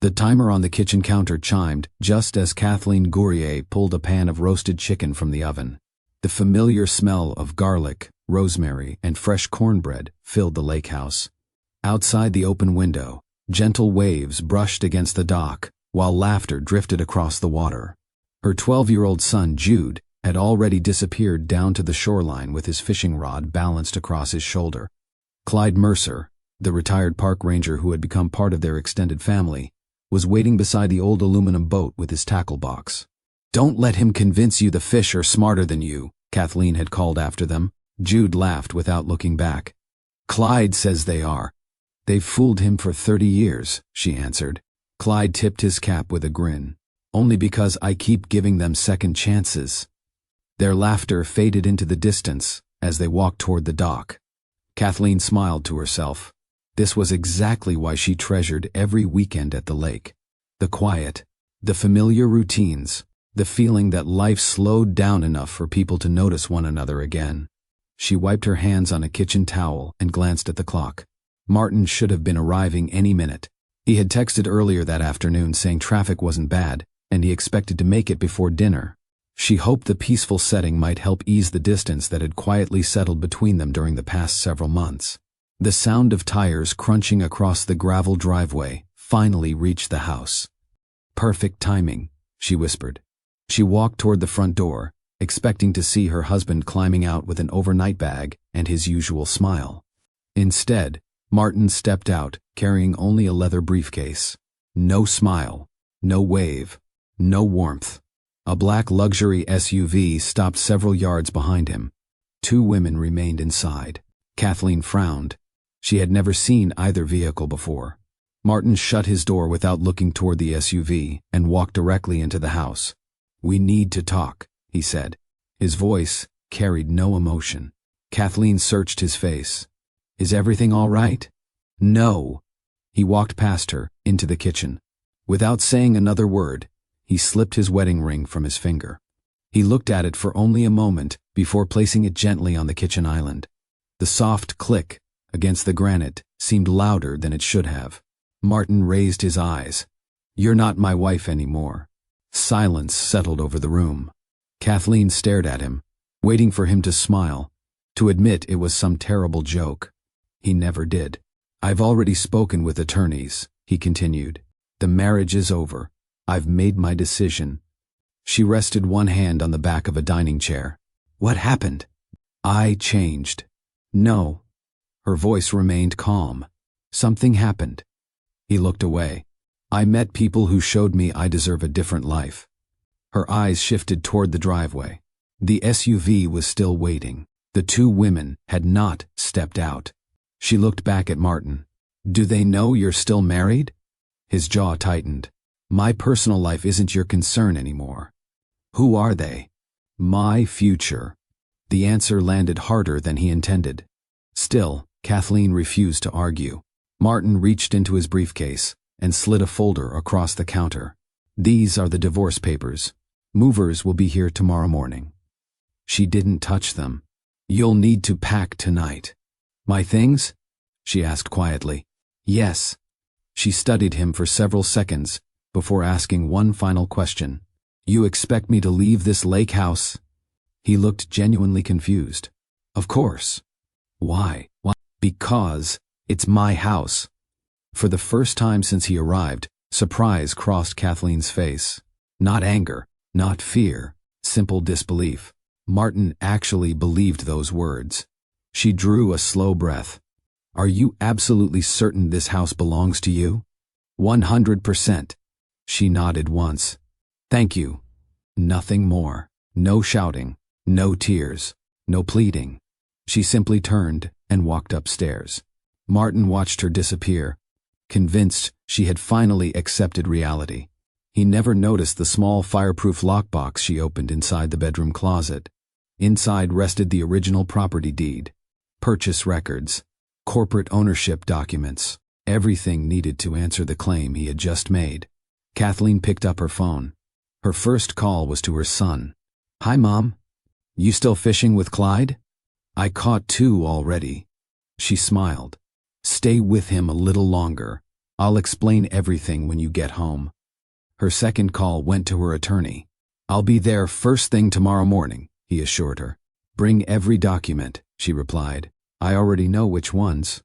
The timer on the kitchen counter chimed just as Kathleen Gourier pulled a pan of roasted chicken from the oven. The familiar smell of garlic, rosemary, and fresh cornbread filled the lake house. Outside the open window, gentle waves brushed against the dock, while laughter drifted across the water. Her 12-year-old son, Jude, had already disappeared down to the shoreline with his fishing rod balanced across his shoulder. Clyde Mercer, the retired park ranger who had become part of their extended family, was waiting beside the old aluminum boat with his tackle box. "Don't let him convince you the fish are smarter than you," Kathleen had called after them. Jude laughed without looking back. "Clyde says they are." "They've fooled him for 30 years, she answered. Clyde tipped his cap with a grin. "Only because I keep giving them second chances." Their laughter faded into the distance as they walked toward the dock. Kathleen smiled to herself. This was exactly why she treasured every weekend at the lake. The quiet, the familiar routines, the feeling that life slowed down enough for people to notice one another again. She wiped her hands on a kitchen towel and glanced at the clock. Martin should have been arriving any minute. He had texted earlier that afternoon saying traffic wasn't bad, and he expected to make it before dinner. She hoped the peaceful setting might help ease the distance that had quietly settled between them during the past several months. The sound of tires crunching across the gravel driveway finally reached the house. "Perfect timing," she whispered. She walked toward the front door, expecting to see her husband climbing out with an overnight bag and his usual smile. Instead, Martin stepped out, carrying only a leather briefcase. No smile, no wave, no warmth. A black luxury SUV stopped several yards behind him. 2 women remained inside. Kathleen frowned. She had never seen either vehicle before. Martin shut his door without looking toward the SUV and walked directly into the house. "We need to talk," he said. His voice carried no emotion. Kathleen searched his face. "Is everything all right?" "No." He walked past her, into the kitchen. Without saying another word, he slipped his wedding ring from his finger. He looked at it for only a moment before placing it gently on the kitchen island. The soft click against the granite seemed louder than it should have. Martin raised his eyes. "You're not my wife anymore." Silence settled over the room. Kathleen stared at him, waiting for him to smile, to admit it was some terrible joke. He never did. "I've already spoken with attorneys," he continued. "The marriage is over. I've made my decision." She rested one hand on the back of a dining chair. "What happened?" "I changed." "No." Her voice remained calm. "Something happened." He looked away. "I met people who showed me I deserve a different life." Her eyes shifted toward the driveway. The SUV was still waiting. The 2 women had not stepped out. She looked back at Martin. "Do they know you're still married?" His jaw tightened. "My personal life isn't your concern anymore." "Who are they?" "My future." The answer landed harder than he intended. Still, Kathleen refused to argue. Martin reached into his briefcase and slid a folder across the counter. "These are the divorce papers. Movers will be here tomorrow morning." She didn't touch them. "You'll need to pack tonight." "My things?" she asked quietly. "Yes." She studied him for several seconds before asking one final question. "You expect me to leave this lake house?" He looked genuinely confused. "Of course." "Why?" "Because it's my house." For the first time since he arrived, surprise crossed Kathleen's face. Not anger, not fear, simple disbelief. Martin actually believed those words. She drew a slow breath. "Are you absolutely certain this house belongs to you?" 100%. She nodded once. "Thank you." Nothing more. No shouting, no tears, no pleading. She simply turned and walked upstairs. Martin watched her disappear, convinced she had finally accepted reality. He never noticed the small fireproof lockbox she opened inside the bedroom closet. Inside rested the original property deed, purchase records, corporate ownership documents, everything needed to answer the claim he had just made. Kathleen picked up her phone. Her first call was to her son. "Hi, Mom. You still fishing with Clyde?" "I caught 2 already." She smiled. "Stay with him a little longer. I'll explain everything when you get home. Her second call went to her attorney. I'll be there first thing tomorrow morning, he assured her. Bring every document, she replied. I already know which ones.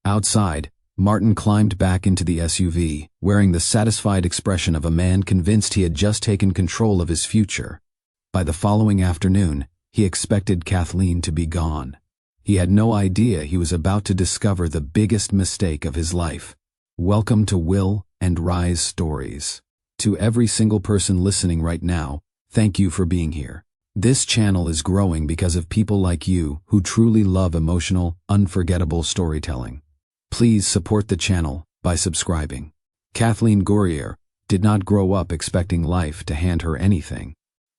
Outside, Martin climbed back into the SUV, wearing the satisfied expression of a man convinced he had just taken control of his future. By the following afternoon, he expected Kathleen to be gone. He had no idea he was about to discover the biggest mistake of his life. Welcome to Will and Rye's Stories. To every single person listening right now, thank you for being here. This channel is growing because of people like you who truly love emotional, unforgettable storytelling. Please support the channel by subscribing. Kathleen Gourier did not grow up expecting life to hand her anything.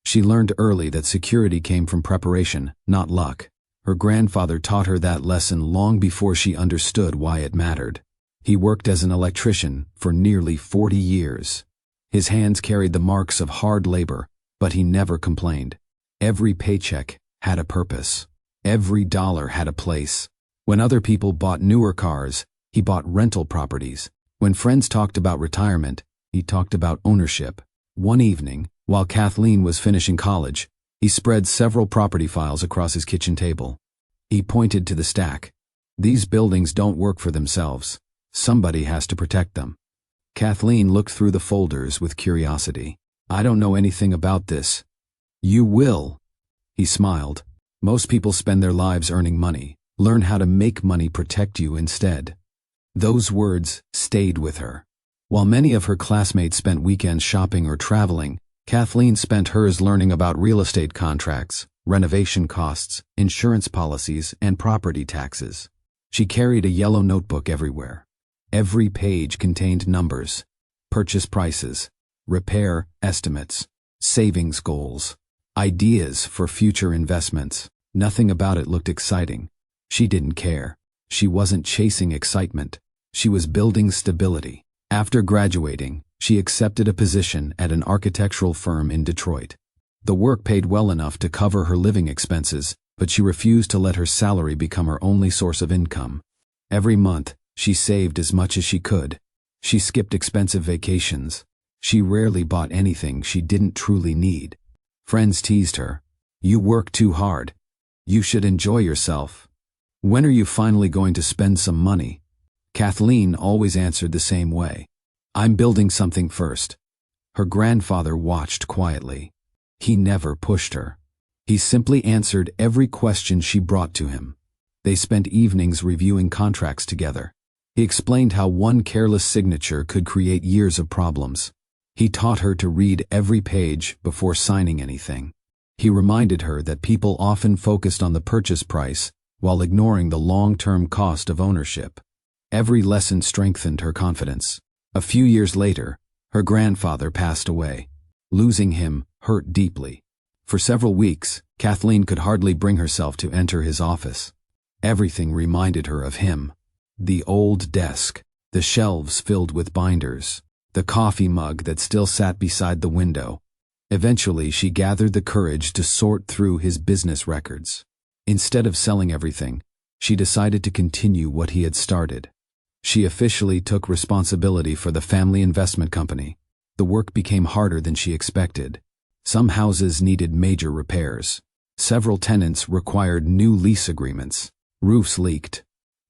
She learned early that security came from preparation, not luck. Her grandfather taught her that lesson long before she understood why it mattered. He worked as an electrician for nearly 40 years. His hands carried the marks of hard labor, but he never complained. Every paycheck had a purpose. Every dollar had a place. When other people bought newer cars, he bought rental properties. When friends talked about retirement, he talked about ownership. One evening, while Kathleen was finishing college, he spread several property files across his kitchen table. He pointed to the stack. These buildings don't work for themselves. Somebody has to protect them. Kathleen looked through the folders with curiosity. I don't know anything about this. You will. He smiled. Most people spend their lives earning money. Learn how to make money protect you instead. Those words stayed with her. While many of her classmates spent weekends shopping or traveling, Kathleen spent hers learning about real estate contracts, renovation costs, insurance policies, and property taxes. She carried a yellow notebook everywhere. Every page contained numbers, purchase prices, repair estimates, savings goals, ideas for future investments. Nothing about it looked exciting. She didn't care. She wasn't chasing excitement. She was building stability. After graduating, she accepted a position at an architectural firm in Detroit. The work paid well enough to cover her living expenses, but she refused to let her salary become her only source of income. Every month, she saved as much as she could. She skipped expensive vacations. She rarely bought anything she didn't truly need. Friends teased her. You work too hard. You should enjoy yourself. When are you finally going to spend some money? Kathleen always answered the same way. I'm building something first. Her grandfather watched quietly. He never pushed her. He simply answered every question she brought to him. They spent evenings reviewing contracts together. He explained how one careless signature could create years of problems. He taught her to read every page before signing anything. He reminded her that people often focused on the purchase price while ignoring the long-term cost of ownership. Every lesson strengthened her confidence. A few years later, her grandfather passed away. Losing him hurt deeply. For several weeks, Kathleen could hardly bring herself to enter his office. Everything reminded her of him. The old desk, the shelves filled with binders, the coffee mug that still sat beside the window. Eventually, she gathered the courage to sort through his business records. Instead of selling everything, she decided to continue what he had started. She officially took responsibility for the family investment company. The work became harder than she expected. Some houses needed major repairs. Several tenants required new lease agreements. Roofs leaked.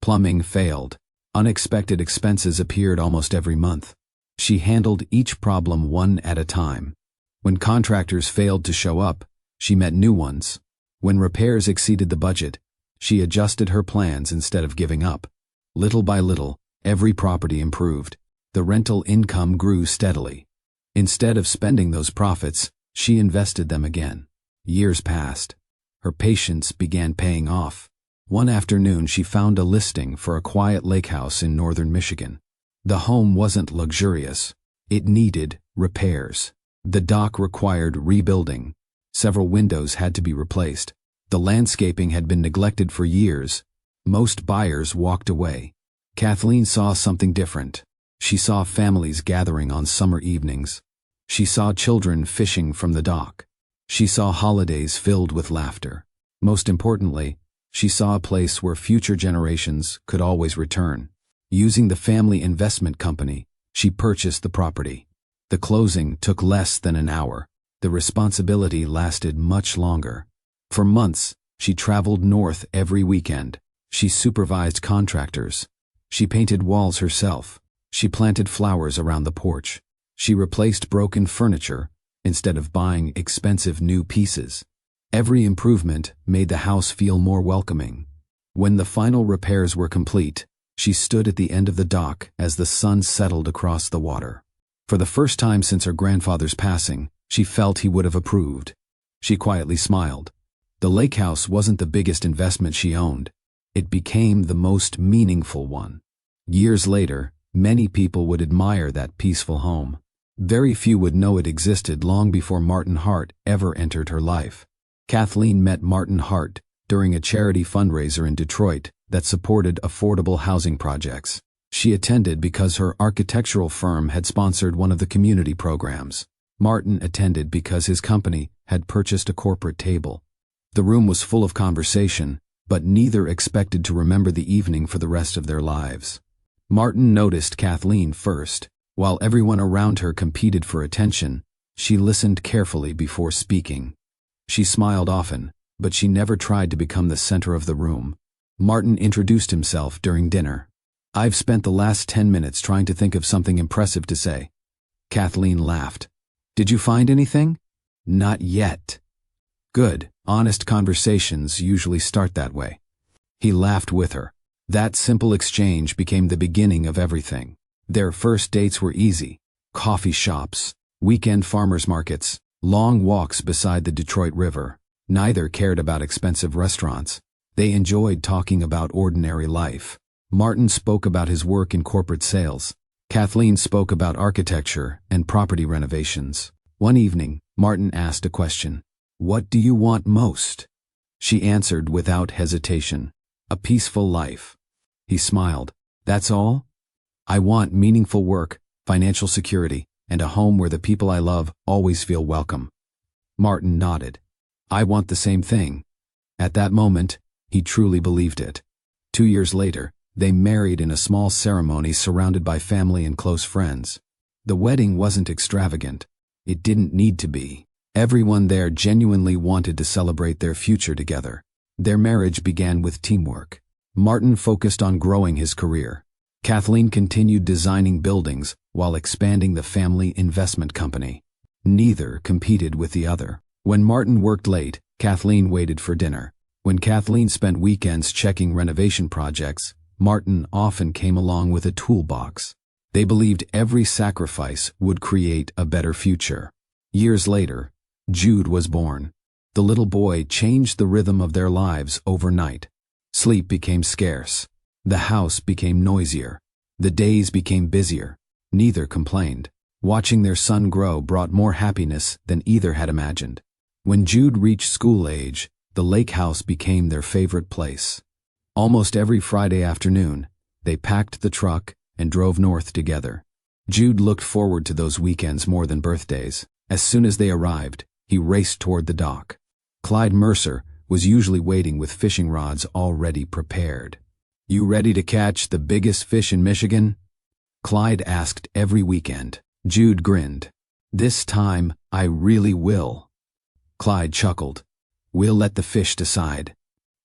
Plumbing failed. Unexpected expenses appeared almost every month. She handled each problem one at a time. When contractors failed to show up, she met new ones. When repairs exceeded the budget, she adjusted her plans instead of giving up. Little by little, every property improved. The rental income grew steadily. Instead of spending those profits, she invested them again. Years passed. Her patience began paying off. One afternoon, she found a listing for a quiet lake house in northern Michigan. The home wasn't luxurious. It needed repairs. The dock required rebuilding. Several windows had to be replaced. The landscaping had been neglected for years. Most buyers walked away. Kathleen saw something different. She saw families gathering on summer evenings. She saw children fishing from the dock. She saw holidays filled with laughter. Most importantly, she saw a place where future generations could always return. Using the family investment company, she purchased the property. The closing took less than an hour. The responsibility lasted much longer. For months, she traveled north every weekend. She supervised contractors. She painted walls herself. She planted flowers around the porch. She replaced broken furniture instead of buying expensive new pieces. Every improvement made the house feel more welcoming. When the final repairs were complete, she stood at the end of the dock as the sun settled across the water. For the first time since her grandfather's passing, she felt he would have approved. She quietly smiled. The lake house wasn't the biggest investment she owned. It became the most meaningful one. Years later, many people would admire that peaceful home. Very few would know it existed long before Martin Hart ever entered her life. Kathleen met Martin Hart during a charity fundraiser in Detroit that supported affordable housing projects. She attended because her architectural firm had sponsored one of the community programs. Martin attended because his company had purchased a corporate table. The room was full of conversation, but neither expected to remember the evening for the rest of their lives. Martin noticed Kathleen first. While everyone around her competed for attention, she listened carefully before speaking. She smiled often, but she never tried to become the center of the room. Martin introduced himself during dinner. "I've spent the last 10 minutes trying to think of something impressive to say." Kathleen laughed. "Did you find anything?" "Not yet." "Good. Honest conversations usually start that way." He laughed with her. That simple exchange became the beginning of everything. Their first dates were easy. Coffee shops, weekend farmers markets, long walks beside the Detroit River. Neither cared about expensive restaurants. They enjoyed talking about ordinary life. Martin spoke about his work in corporate sales. Kathleen spoke about architecture and property renovations. One evening, Martin asked a question. "What do you want most?" She answered without hesitation. "A peaceful life." He smiled. "That's all?" "I want meaningful work, financial security, and a home where the people I love always feel welcome." Martin nodded. "I want the same thing." At that moment, he truly believed it. 2 years later, they married in a small ceremony surrounded by family and close friends. The wedding wasn't extravagant. It didn't need to be. Everyone there genuinely wanted to celebrate their future together. Their marriage began with teamwork. Martin focused on growing his career. Kathleen continued designing buildings while expanding the family investment company. Neither competed with the other. When Martin worked late, Kathleen waited for dinner. When Kathleen spent weekends checking renovation projects, Martin often came along with a toolbox. They believed every sacrifice would create a better future. Years later, Jude was born. The little boy changed the rhythm of their lives overnight. Sleep became scarce. The house became noisier. The days became busier. Neither complained. Watching their son grow brought more happiness than either had imagined. When Jude reached school age, the lake house became their favorite place. Almost every Friday afternoon, they packed the truck and drove north together. Jude looked forward to those weekends more than birthdays. As soon as they arrived, he raced toward the dock. Clyde Mercer was usually waiting with fishing rods already prepared. "You ready to catch the biggest fish in Michigan?" Clyde asked every weekend. Jude grinned. "This time, I really will." Clyde chuckled. "We'll let the fish decide."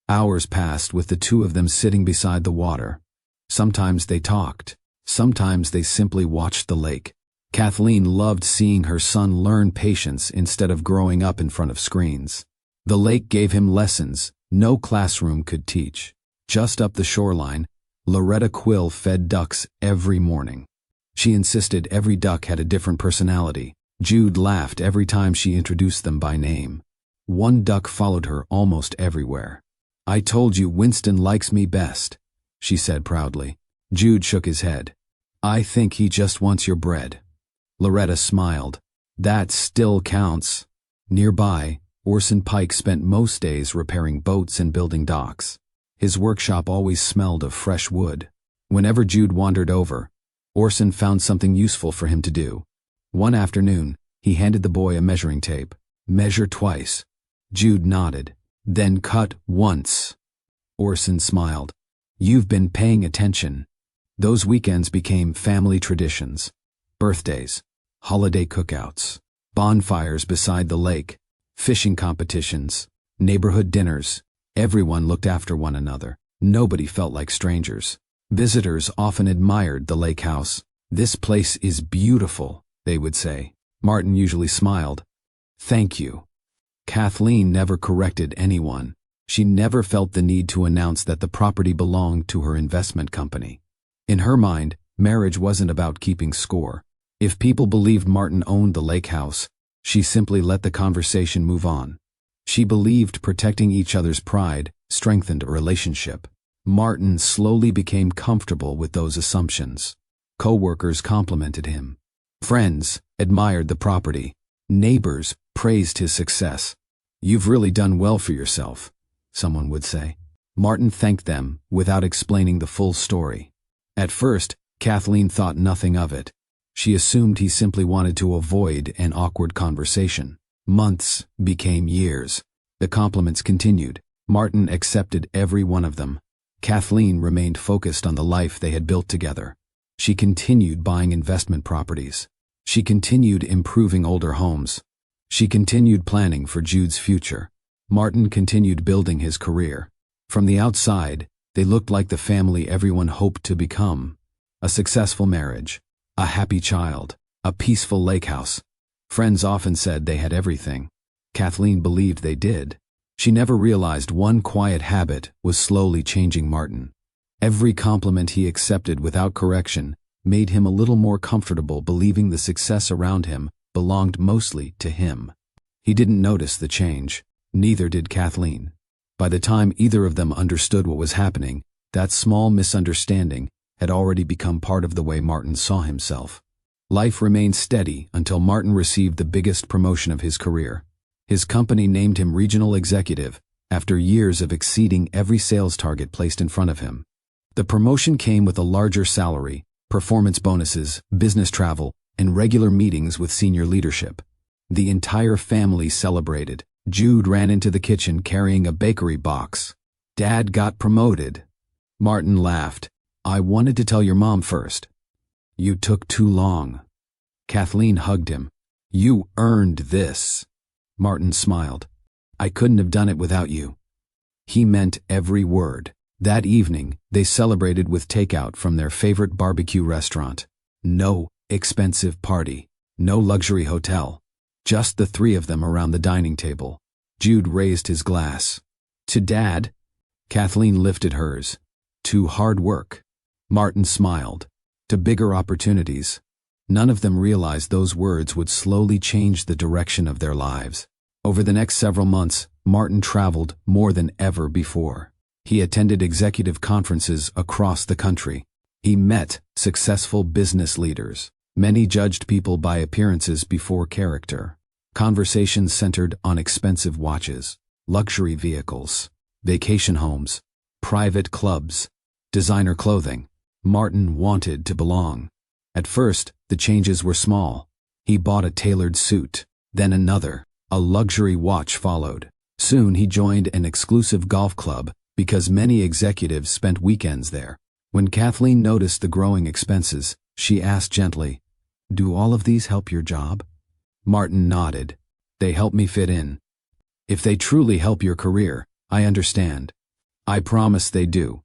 Hours passed with the two of them sitting beside the water. Sometimes they talked. Sometimes they simply watched the lake. Kathleen loved seeing her son learn patience instead of growing up in front of screens. The lake gave him lessons no classroom could teach. Just up the shoreline, Loretta Quill fed ducks every morning. She insisted every duck had a different personality. Jude laughed every time she introduced them by name. One duck followed her almost everywhere. "I told you Winston likes me best," she said proudly. Jude shook his head. "I think he just wants your bread." Loretta smiled. "That still counts." Nearby, Orson Pike spent most days repairing boats and building docks. His workshop always smelled of fresh wood. Whenever Jude wandered over, Orson found something useful for him to do. One afternoon, he handed the boy a measuring tape. "Measure twice." Jude nodded. "Then cut once." Orson smiled. "You've been paying attention." Those weekends became family traditions. Birthdays, holiday cookouts, bonfires beside the lake, fishing competitions, neighborhood dinners. Everyone looked after one another. Nobody felt like strangers. Visitors often admired the lake house. "This place is beautiful," they would say. Martin usually smiled. "Thank you." Kathleen never corrected anyone. She never felt the need to announce that the property belonged to her investment company. In her mind, marriage wasn't about keeping score. If people believed Martin owned the lake house, she simply let the conversation move on. She believed protecting each other's pride strengthened a relationship. Martin slowly became comfortable with those assumptions. Co-workers complimented him. Friends admired the property. Neighbors praised his success. "You've really done well for yourself," someone would say. Martin thanked them without explaining the full story. At first, Kathleen thought nothing of it. She assumed he simply wanted to avoid an awkward conversation. Months became years. The compliments continued. Martin accepted every one of them. Kathleen remained focused on the life they had built together. She continued buying investment properties. She continued improving older homes. She continued planning for Jude's future. Martin continued building his career. From the outside, they looked like the family everyone hoped to become. A successful marriage, a happy child, a peaceful lake house. Friends often said they had everything. Kathleen believed they did. She never realized one quiet habit was slowly changing Martin. Every compliment he accepted without correction made him a little more comfortable believing the success around him belonged mostly to him. He didn't notice the change. Neither did Kathleen. By the time either of them understood what was happening, that small misunderstanding had already become part of the way Martin saw himself. Life remained steady until Martin received the biggest promotion of his career. His company named him regional executive after years of exceeding every sales target placed in front of him. The promotion came with a larger salary, performance bonuses, business travel, and regular meetings with senior leadership. The entire family celebrated. Jude ran into the kitchen carrying a bakery box. "Dad got promoted." Martin laughed. "I wanted to tell your mom first." "You took too long." Kathleen hugged him. "You earned this." Martin smiled. "I couldn't have done it without you." He meant every word. That evening, they celebrated with takeout from their favorite barbecue restaurant. No expensive party, no luxury hotel. Just the three of them around the dining table. Jude raised his glass. "To Dad." Kathleen lifted hers. "To hard work." Martin smiled. "To bigger opportunities." None of them realized those words would slowly change the direction of their lives. Over the next several months, Martin traveled more than ever before. He attended executive conferences across the country. He met successful business leaders. Many judged people by appearances before character. Conversations centered on expensive watches, luxury vehicles, vacation homes, private clubs, designer clothing. Martin wanted to belong. At first, the changes were small. He bought a tailored suit, then another. A luxury watch followed. Soon he joined an exclusive golf club because many executives spent weekends there. When Kathleen noticed the growing expenses, she asked gently, "Do all of these help your job?" Martin nodded. "They help me fit in." "If they truly help your career, I understand." "I promise they do."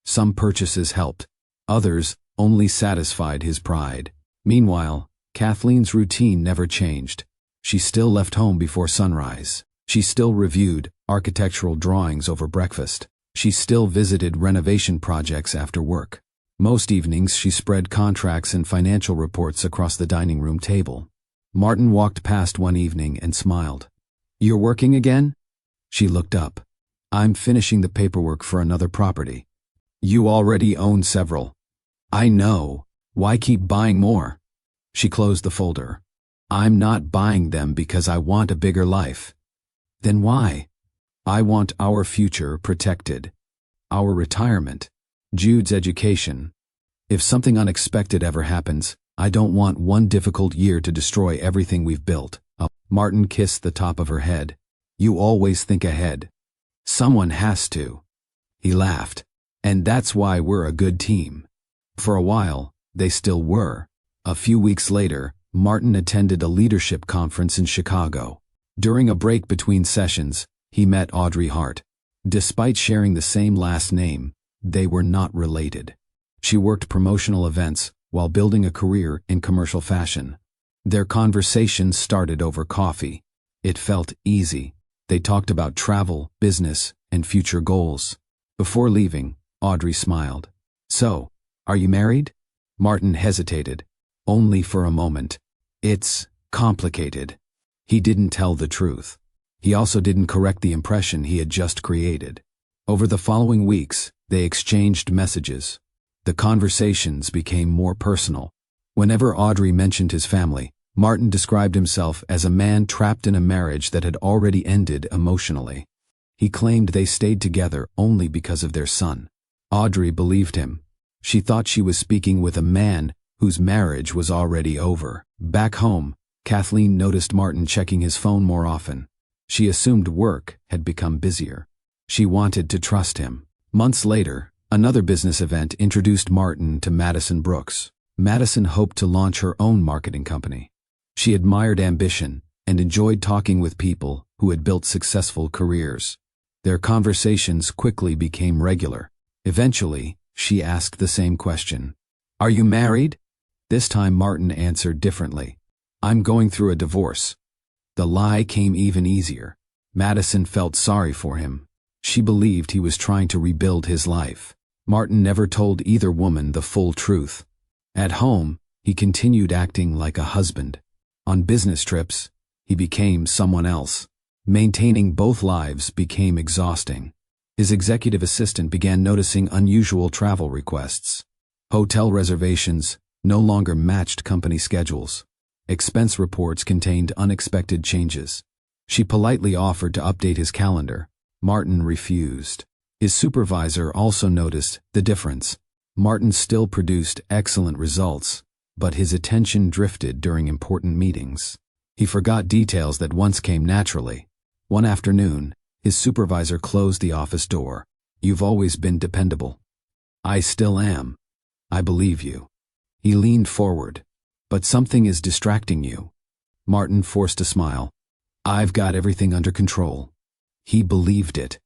Some purchases helped. Others only satisfied his pride. Meanwhile, Kathleen's routine never changed. She still left home before sunrise. She still reviewed architectural drawings over breakfast. She still visited renovation projects after work. Most evenings she spread contracts and financial reports across the dining room table. Martin walked past one evening and smiled. "You're working again?" She looked up. "I'm finishing the paperwork for another property." "You already own several." "I know. Why keep buying more?" She closed the folder. "I'm not buying them because I want a bigger life." "Then why?" "I want our future protected. Our retirement. Jude's education. If something unexpected ever happens, I don't want one difficult year to destroy everything we've built." Martin kissed the top of her head. "You always think ahead." "Someone has to." He laughed. "And that's why we're a good team." For a while, they still were. A few weeks later, Martin attended a leadership conference in Chicago. During a break between sessions, he met Audrey Hart. Despite sharing the same last name, they were not related. She worked promotional events while building a career in commercial fashion. Their conversation started over coffee. It felt easy. They talked about travel, business, and future goals. Before leaving, Audrey smiled. "So, are you married?" Martin hesitated. Only for a moment. "It's complicated." He didn't tell the truth. He also didn't correct the impression he had just created. Over the following weeks, they exchanged messages. The conversations became more personal. Whenever Audrey mentioned his family, Martin described himself as a man trapped in a marriage that had already ended emotionally. He claimed they stayed together only because of their son. Audrey believed him. She thought she was speaking with a man whose marriage was already over. Back home, Kathleen noticed Martin checking his phone more often. She assumed work had become busier. She wanted to trust him. Months later, another business event introduced Martin to Madison Brooks. Madison hoped to launch her own marketing company. She admired ambition and enjoyed talking with people who had built successful careers. Their conversations quickly became regular. Eventually, she asked the same question. "Are you married?" This time Martin answered differently. "I'm going through a divorce." The lie came even easier. Madison felt sorry for him. She believed he was trying to rebuild his life. Martin never told either woman the full truth. At home, he continued acting like a husband. On business trips, he became someone else. Maintaining both lives became exhausting. His executive assistant began noticing unusual travel requests. Hotel reservations no longer matched company schedules. Expense reports contained unexpected changes. She politely offered to update his calendar. Martin refused. His supervisor also noticed the difference. Martin still produced excellent results, but his attention drifted during important meetings. He forgot details that once came naturally. One afternoon, his supervisor closed the office door. "You've always been dependable." "I still am. I believe you." He leaned forward. "But something is distracting you." Martin forced a smile. "I've got everything under control." He believed it.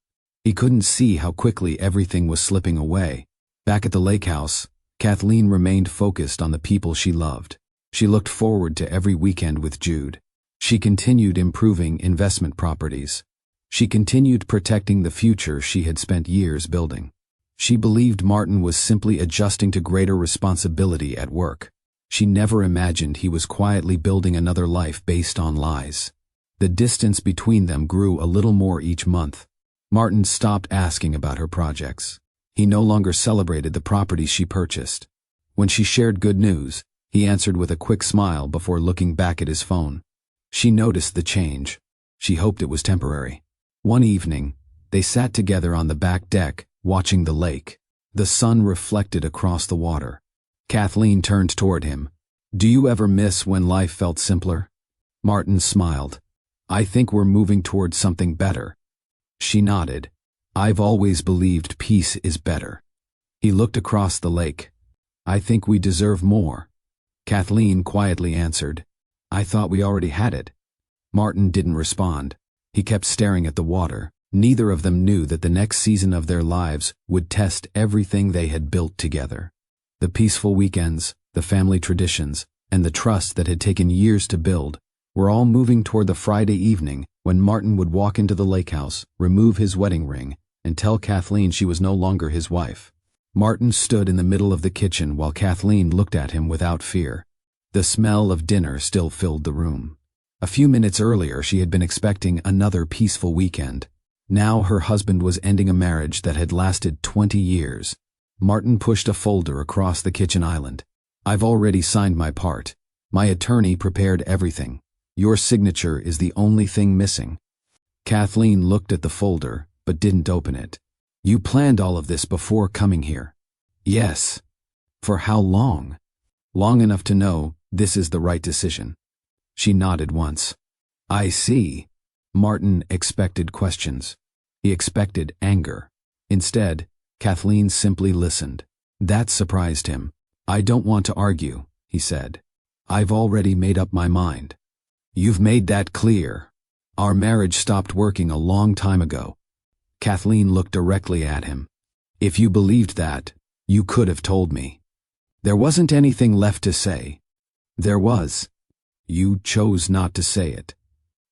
He couldn't see how quickly everything was slipping away. Back at the lake house, Kathleen remained focused on the people she loved. She looked forward to every weekend with Jude. She continued improving investment properties. She continued protecting the future she had spent years building. She believed Martin was simply adjusting to greater responsibility at work. She never imagined he was quietly building another life based on lies. The distance between them grew a little more each month. Martin stopped asking about her projects. He no longer celebrated the properties she purchased. When she shared good news, he answered with a quick smile before looking back at his phone. She noticed the change. She hoped it was temporary. One evening, they sat together on the back deck, watching the lake. The sun reflected across the water. Kathleen turned toward him. "Do you ever miss when life felt simpler?" Martin smiled. "I think we're moving toward something better." She nodded. "I've always believed peace is better." He looked across the lake. "I think we deserve more." Kathleen quietly answered, "I thought we already had it." Martin didn't respond. He kept staring at the water. Neither of them knew that the next season of their lives would test everything they had built together. The peaceful weekends, the family traditions, and the trust that had taken years to build were all moving toward the Friday evening when Martin would walk into the lake house, remove his wedding ring, and tell Kathleen she was no longer his wife. Martin stood in the middle of the kitchen while Kathleen looked at him without fear. The smell of dinner still filled the room. A few minutes earlier she had been expecting another peaceful weekend. Now her husband was ending a marriage that had lasted 20 years. Martin pushed a folder across the kitchen island. "I've already signed my part. My attorney prepared everything. Your signature is the only thing missing." Kathleen looked at the folder, but didn't open it. "You planned all of this before coming here?" "Yes." "For how long?" "Long enough to know this is the right decision." She nodded once. "I see." Martin expected questions. He expected anger. Instead, Kathleen simply listened. That surprised him. "I don't want to argue," he said. "I've already made up my mind." "You've made that clear. Our marriage stopped working a long time ago." Kathleen looked directly at him. "If you believed that, you could have told me." "There wasn't anything left to say." "There was. You chose not to say it."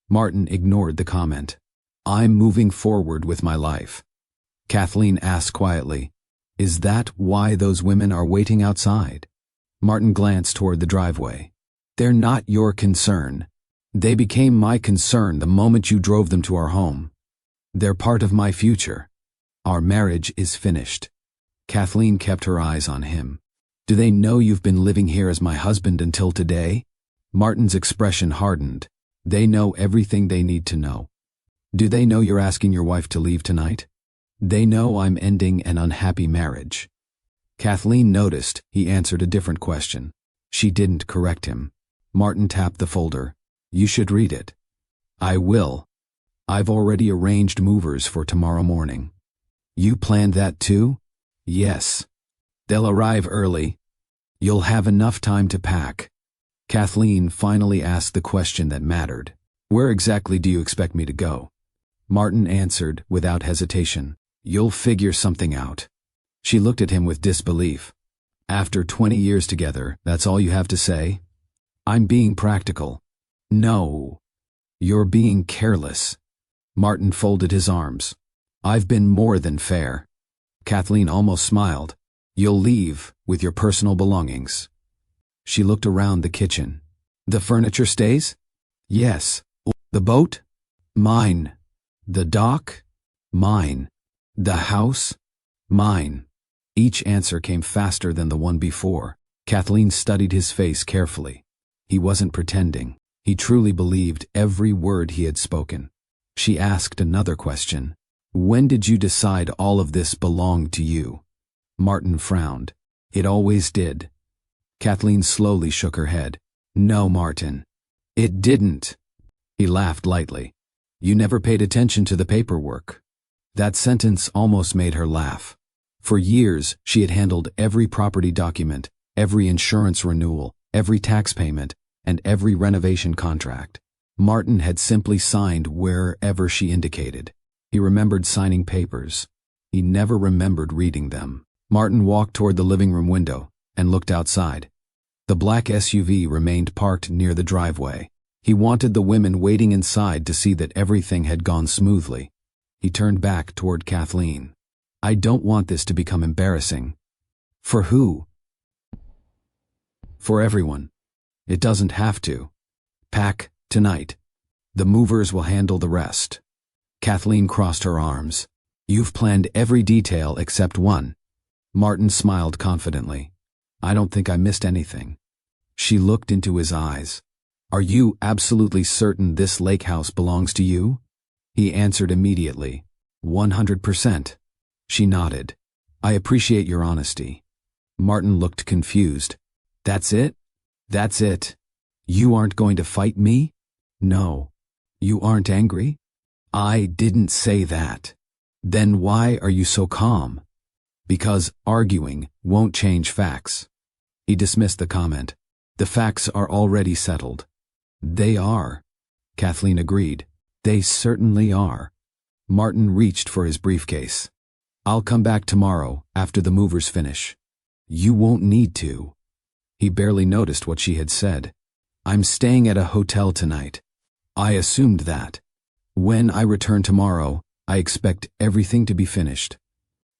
Martin ignored the comment. "I'm moving forward with my life." Kathleen asked quietly, "Is that why those women are waiting outside?" Martin glanced toward the driveway. "They're not your concern. They became my concern the moment you drove them to our home. They're part of my future. Our marriage is finished." Kathleen kept her eyes on him. "Do they know you've been living here as my husband until today?" Martin's expression hardened. "They know everything they need to know." "Do they know you're asking your wife to leave tonight?" "They know I'm ending an unhappy marriage." Kathleen noticed he answered a different question. She didn't correct him. Martin tapped the folder. "You should read it." "I will. I've already arranged movers for tomorrow morning." "You planned that too?" "Yes. They'll arrive early. You'll have enough time to pack." Kathleen finally asked the question that mattered. "Where exactly do you expect me to go?" Martin answered without hesitation. "You'll figure something out." She looked at him with disbelief. "After 20 years together, that's all you have to say?" "I'm being practical." "No. You're being careless." Martin folded his arms. "I've been more than fair." Kathleen almost smiled. "You'll leave with your personal belongings." She looked around the kitchen. "The furniture stays?" "Yes." "The boat?" "Mine." "The dock?" "Mine." "The house?" "Mine." Each answer came faster than the one before. Kathleen studied his face carefully. He wasn't pretending. He truly believed every word he had spoken. She asked another question. "When did you decide all of this belonged to you?" Martin frowned. "It always did." Kathleen slowly shook her head. "No, Martin. It didn't." He laughed lightly. "You never paid attention to the paperwork." That sentence almost made her laugh. For years, she had handled every property document, every insurance renewal, every tax payment, and every renovation contract. Martin had simply signed wherever she indicated. He remembered signing papers. He never remembered reading them. Martin walked toward the living room window and looked outside. The black SUV remained parked near the driveway. He wanted the women waiting inside to see that everything had gone smoothly. He turned back toward Kathleen. "I don't want this to become embarrassing." "For who?" "For everyone. It doesn't have to. Pack tonight. The movers will handle the rest." Kathleen crossed her arms. "You've planned every detail except one." Martin smiled confidently. "I don't think I missed anything." She looked into his eyes. "Are you absolutely certain this lake house belongs to you?" He answered immediately. 100%. She nodded. "I appreciate your honesty." Martin looked confused. "That's it? That's it? You aren't going to fight me?" "No." "You aren't angry?" "I didn't say that." "Then why are you so calm?" "Because arguing won't change facts." He dismissed the comment. "The facts are already settled." "They are," Kathleen agreed. "They certainly are." Martin reached for his briefcase. "I'll come back tomorrow after the movers finish." "You won't need to." He barely noticed what she had said. "I'm staying at a hotel tonight." "I assumed that." "When I return tomorrow, I expect everything to be finished."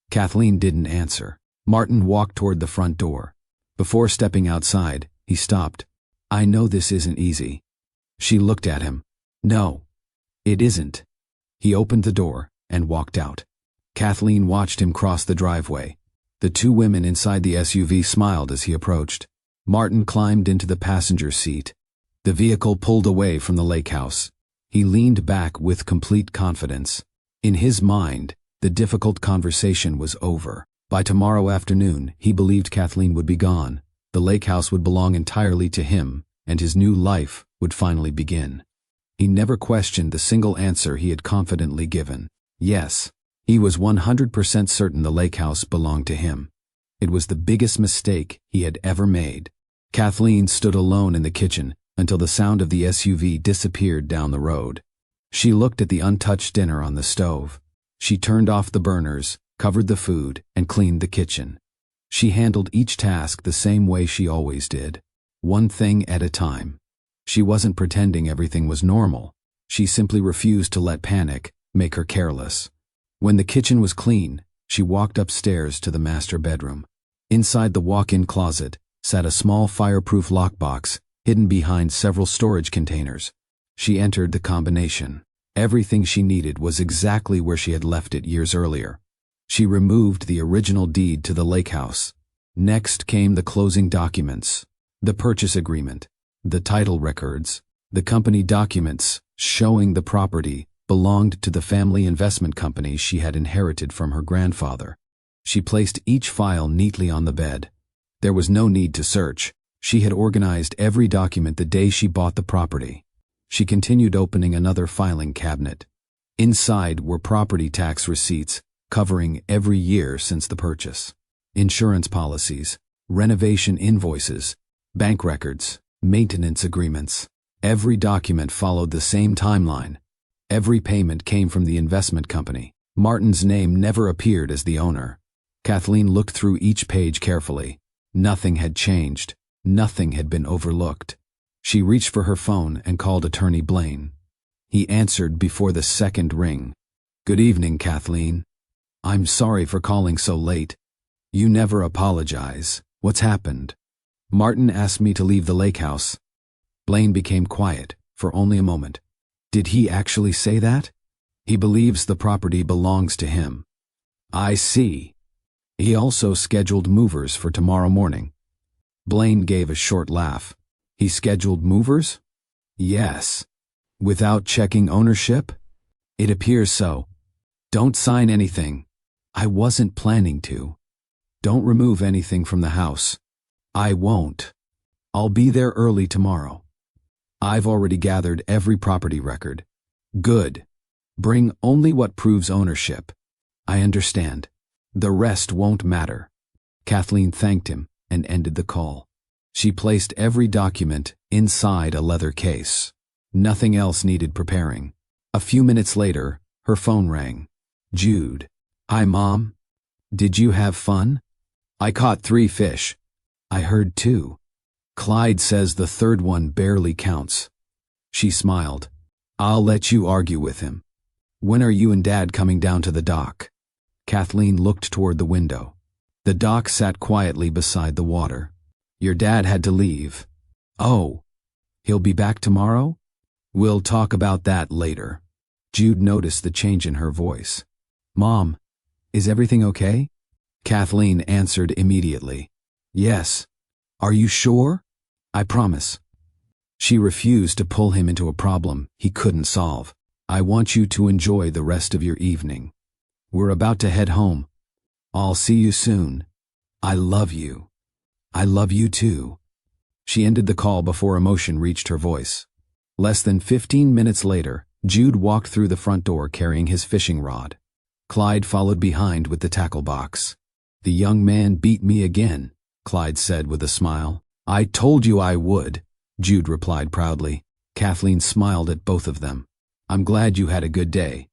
Kathleen didn't answer. Martin walked toward the front door. Before stepping outside, he stopped. "I know this isn't easy." She looked at him. "No, it isn't." He opened the door and walked out. Kathleen watched him cross the driveway. The two women inside the SUV smiled as he approached. Martin climbed into the passenger seat. The vehicle pulled away from the lake house. He leaned back with complete confidence. In his mind, the difficult conversation was over. By tomorrow afternoon, he believed Kathleen would be gone. The lake house would belong entirely to him, and his new life would finally begin. He never questioned the single answer he had confidently given. Yes, he was 100% certain the lake house belonged to him. It was the biggest mistake he had ever made. Kathleen stood alone in the kitchen until the sound of the SUV disappeared down the road. She looked at the untouched dinner on the stove. She turned off the burners, covered the food, and cleaned the kitchen. She handled each task the same way she always did, one thing at a time. She wasn't pretending everything was normal. She simply refused to let panic make her careless. When the kitchen was clean, she walked upstairs to the master bedroom. Inside the walk-in closet sat a small fireproof lockbox hidden behind several storage containers. She entered the combination. Everything she needed was exactly where she had left it years earlier. She removed the original deed to the lake house. Next came the closing documents, the purchase agreement, the title records, the company documents showing the property belonged to the family investment company she had inherited from her grandfather. She placed each file neatly on the bed. There was no need to search. She had organized every document the day she bought the property. She continued opening another filing cabinet. Inside were property tax receipts covering every year since the purchase, insurance policies, renovation invoices, bank records, maintenance agreements. Every document followed the same timeline. Every payment came from the investment company. Martin's name never appeared as the owner. Kathleen looked through each page carefully. Nothing had changed. Nothing had been overlooked. She reached for her phone and called Attorney Blaine. He answered before the second ring. "Good evening, Kathleen. I'm sorry for calling so late. You never apologize. What's happened?" "Martin asked me to leave the lake house." Blaine became quiet for only a moment. "Did he actually say that?" "He believes the property belongs to him." "I see. He also scheduled movers for tomorrow morning." Blaine gave a short laugh. "He scheduled movers?" "Yes." "Without checking ownership?" "It appears so." "Don't sign anything." "I wasn't planning to." "Don't remove anything from the house." "I won't." "I'll be there early tomorrow." "I've already gathered every property record." "Good. Bring only what proves ownership." "I understand. The rest won't matter." Kathleen thanked him and ended the call. She placed every document inside a leather case. Nothing else needed preparing. A few minutes later, her phone rang. "Jude." "Hi, Mom. Did you have fun?" "I caught 3 fish." "I heard 2. Clyde says the third one barely counts." She smiled. "I'll let you argue with him. When are you and Dad coming down to the dock?" Kathleen looked toward the window. The dock sat quietly beside the water. "Your dad had to leave." "Oh, he'll be back tomorrow?" "We'll talk about that later." Jude noticed the change in her voice. "Mom, is everything okay?" Kathleen answered immediately. "Yes." "Are you sure?" "I promise." She refused to pull him into a problem he couldn't solve. "I want you to enjoy the rest of your evening. We're about to head home. I'll see you soon. I love you." "I love you too." She ended the call before emotion reached her voice. Less than 15 minutes later, Jude walked through the front door carrying his fishing rod. Clyde followed behind with the tackle box. "The young man beat me again," Clyde said with a smile. "I told you I would," Jude replied proudly. Kathleen smiled at both of them. "I'm glad you had a good day."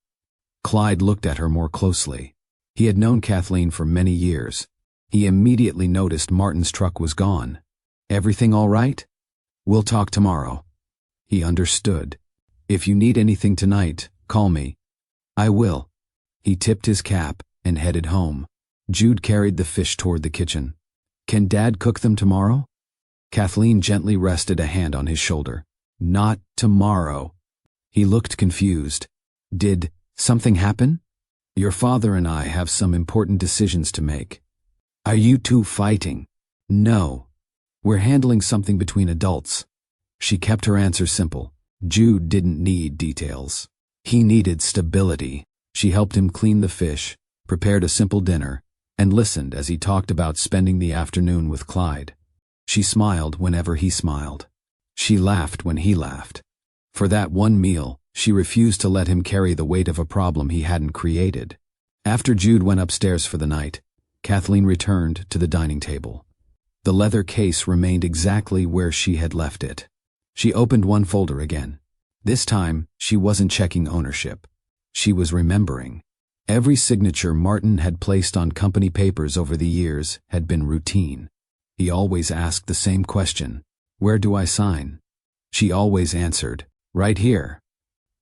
Clyde looked at her more closely. He had known Kathleen for many years. He immediately noticed Martin's truck was gone. "Everything all right?" "We'll talk tomorrow." He understood. "If you need anything tonight, call me." "I will." He tipped his cap and headed home. Jude carried the fish toward the kitchen. "Can Dad cook them tomorrow?" Kathleen gently rested a hand on his shoulder. "Not tomorrow." He looked confused. "Did something happen?" "Your father and I have some important decisions to make." "Are you two fighting?" "No. We're handling something between adults." She kept her answer simple. Jude didn't need details. He needed stability. She helped him clean the fish, prepared a simple dinner, and listened as he talked about spending the afternoon with Clyde. She smiled whenever he smiled. She laughed when he laughed. For that one meal, she refused to let him carry the weight of a problem he hadn't created. After Jude went upstairs for the night, Kathleen returned to the dining table. The leather case remained exactly where she had left it. She opened one folder again. This time, she wasn't checking ownership. She was remembering. Every signature Martin had placed on company papers over the years had been routine. He always asked the same question, "Where do I sign?" She always answered, "Right here."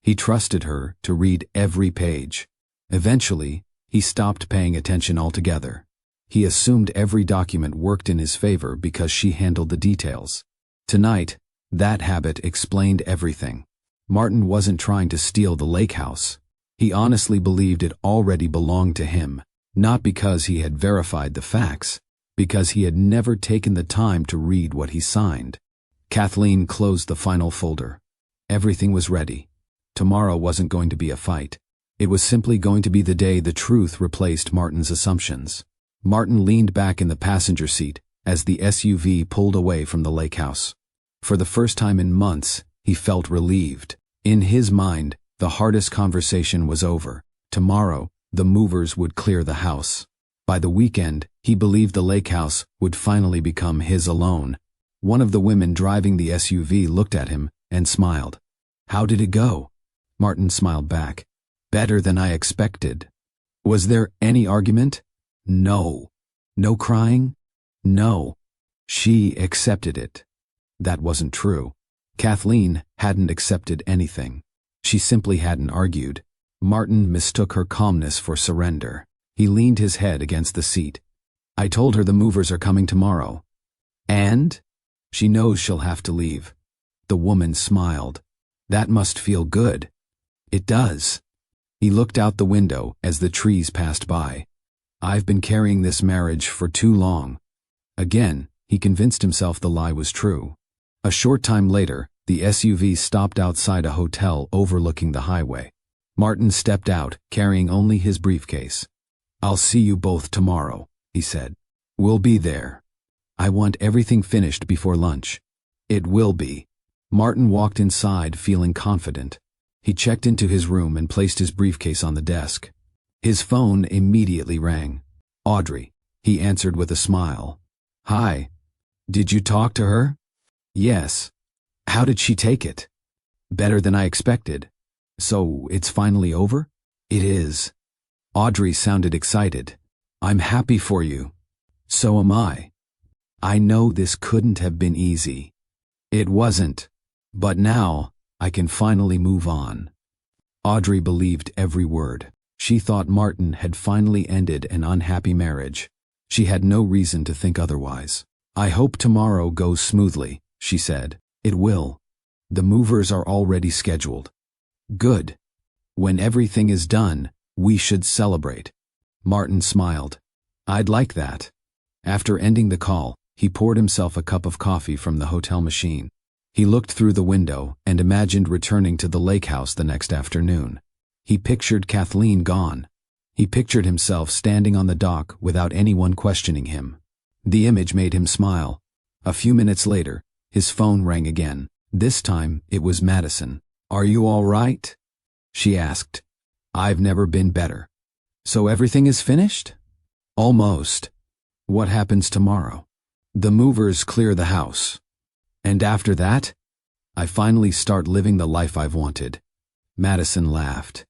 He trusted her to read every page. Eventually, he stopped paying attention altogether. He assumed every document worked in his favor because she handled the details. Tonight, that habit explained everything. Martin wasn't trying to steal the lake house. He honestly believed it already belonged to him, not because he had verified the facts, because he had never taken the time to read what he signed. Kathleen closed the final folder. Everything was ready. Tomorrow wasn't going to be a fight. It was simply going to be the day the truth replaced Martin's assumptions. Martin leaned back in the passenger seat as the SUV pulled away from the lake house. For the first time in months, he felt relieved. In his mind, the hardest conversation was over. Tomorrow, the movers would clear the house. By the weekend, he believed the lake house would finally become his alone. One of the women driving the SUV looked at him and smiled. "How did it go?" Martin smiled back. "Better than I expected." "Was there any argument?" "No." "No crying?" "No." She accepted it. That wasn't true. Kathleen hadn't accepted anything. She simply hadn't argued. Martin mistook her calmness for surrender. He leaned his head against the seat. "I told her the movers are coming tomorrow." "And?" "She knows she'll have to leave." The woman smiled. "That must feel good." "It does." He looked out the window as the trees passed by. "I've been carrying this marriage for too long." Again, he convinced himself the lie was true. A short time later, the SUV stopped outside a hotel overlooking the highway. Martin stepped out, carrying only his briefcase. "I'll see you both tomorrow," he said. "We'll be there. I want everything finished before lunch." "It will be." Martin walked inside feeling confident. He checked into his room and placed his briefcase on the desk. His phone immediately rang. "Audrey," he answered with a smile. "Hi. Did you talk to her?" "Yes." "How did she take it?" "Better than I expected." "So it's finally over?" "It is." Audrey sounded excited. "I'm happy for you." "So am I." "I know this couldn't have been easy." "It wasn't. But now, I can finally move on." Audrey believed every word. She thought Martin had finally ended an unhappy marriage. She had no reason to think otherwise. "I hope tomorrow goes smoothly," she said. "It will. The movers are already scheduled." "Good. When everything is done, we should celebrate." Martin smiled. "I'd like that." After ending the call, he poured himself a cup of coffee from the hotel machine. He looked through the window and imagined returning to the lake house the next afternoon. He pictured Kathleen gone. He pictured himself standing on the dock without anyone questioning him. The image made him smile. A few minutes later, his phone rang again. This time, it was Madison. "Are you all right?" she asked. "I've never been better." "So everything is finished?" "Almost." "What happens tomorrow?" "The movers clear the house." "And after that?" "I finally start living the life I've wanted." Madison laughed.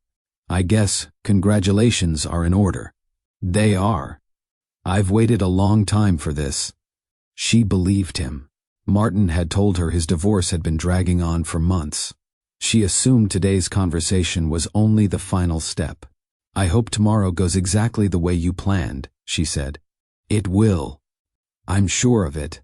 "I guess congratulations are in order." "They are. I've waited a long time for this." She believed him. Martin had told her his divorce had been dragging on for months. She assumed today's conversation was only the final step. "I hope tomorrow goes exactly the way you planned," she said. "It will." "I'm sure of it."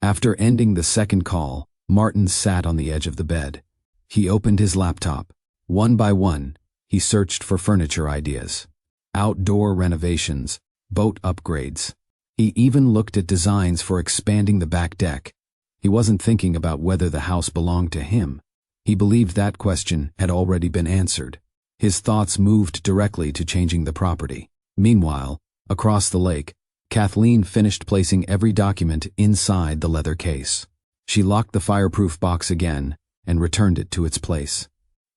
After ending the second call, Martin sat on the edge of the bed. He opened his laptop. One by one, he searched for furniture ideas. Outdoor renovations, boat upgrades. He even looked at designs for expanding the back deck. He wasn't thinking about whether the house belonged to him. He believed that question had already been answered. His thoughts moved directly to changing the property. Meanwhile, across the lake, Kathleen finished placing every document inside the leather case. She locked the fireproof box again and returned it to its place.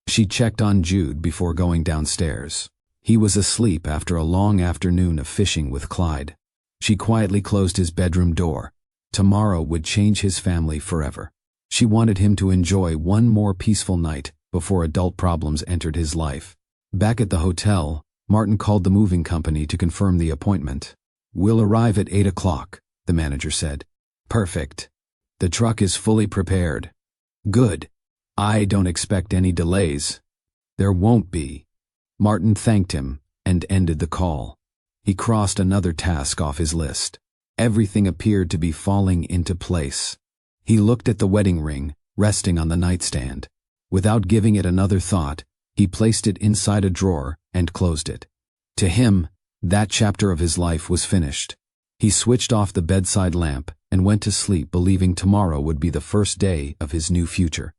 She checked on Jude before going downstairs. He was asleep after a long afternoon of fishing with Clyde. She quietly closed his bedroom door. Tomorrow would change his family forever. She wanted him to enjoy one more peaceful night before adult problems entered his life. Back at the hotel, Martin called the moving company to confirm the appointment. "We'll arrive at 8 o'clock, the manager said. "Perfect. The truck is fully prepared." "Good. I don't expect any delays." "There won't be." Martin thanked him and ended the call. He crossed another task off his list. Everything appeared to be falling into place. He looked at the wedding ring, resting on the nightstand. Without giving it another thought, he placed it inside a drawer and closed it. To him, that chapter of his life was finished. He switched off the bedside lamp and went to sleep believing tomorrow would be the first day of his new future.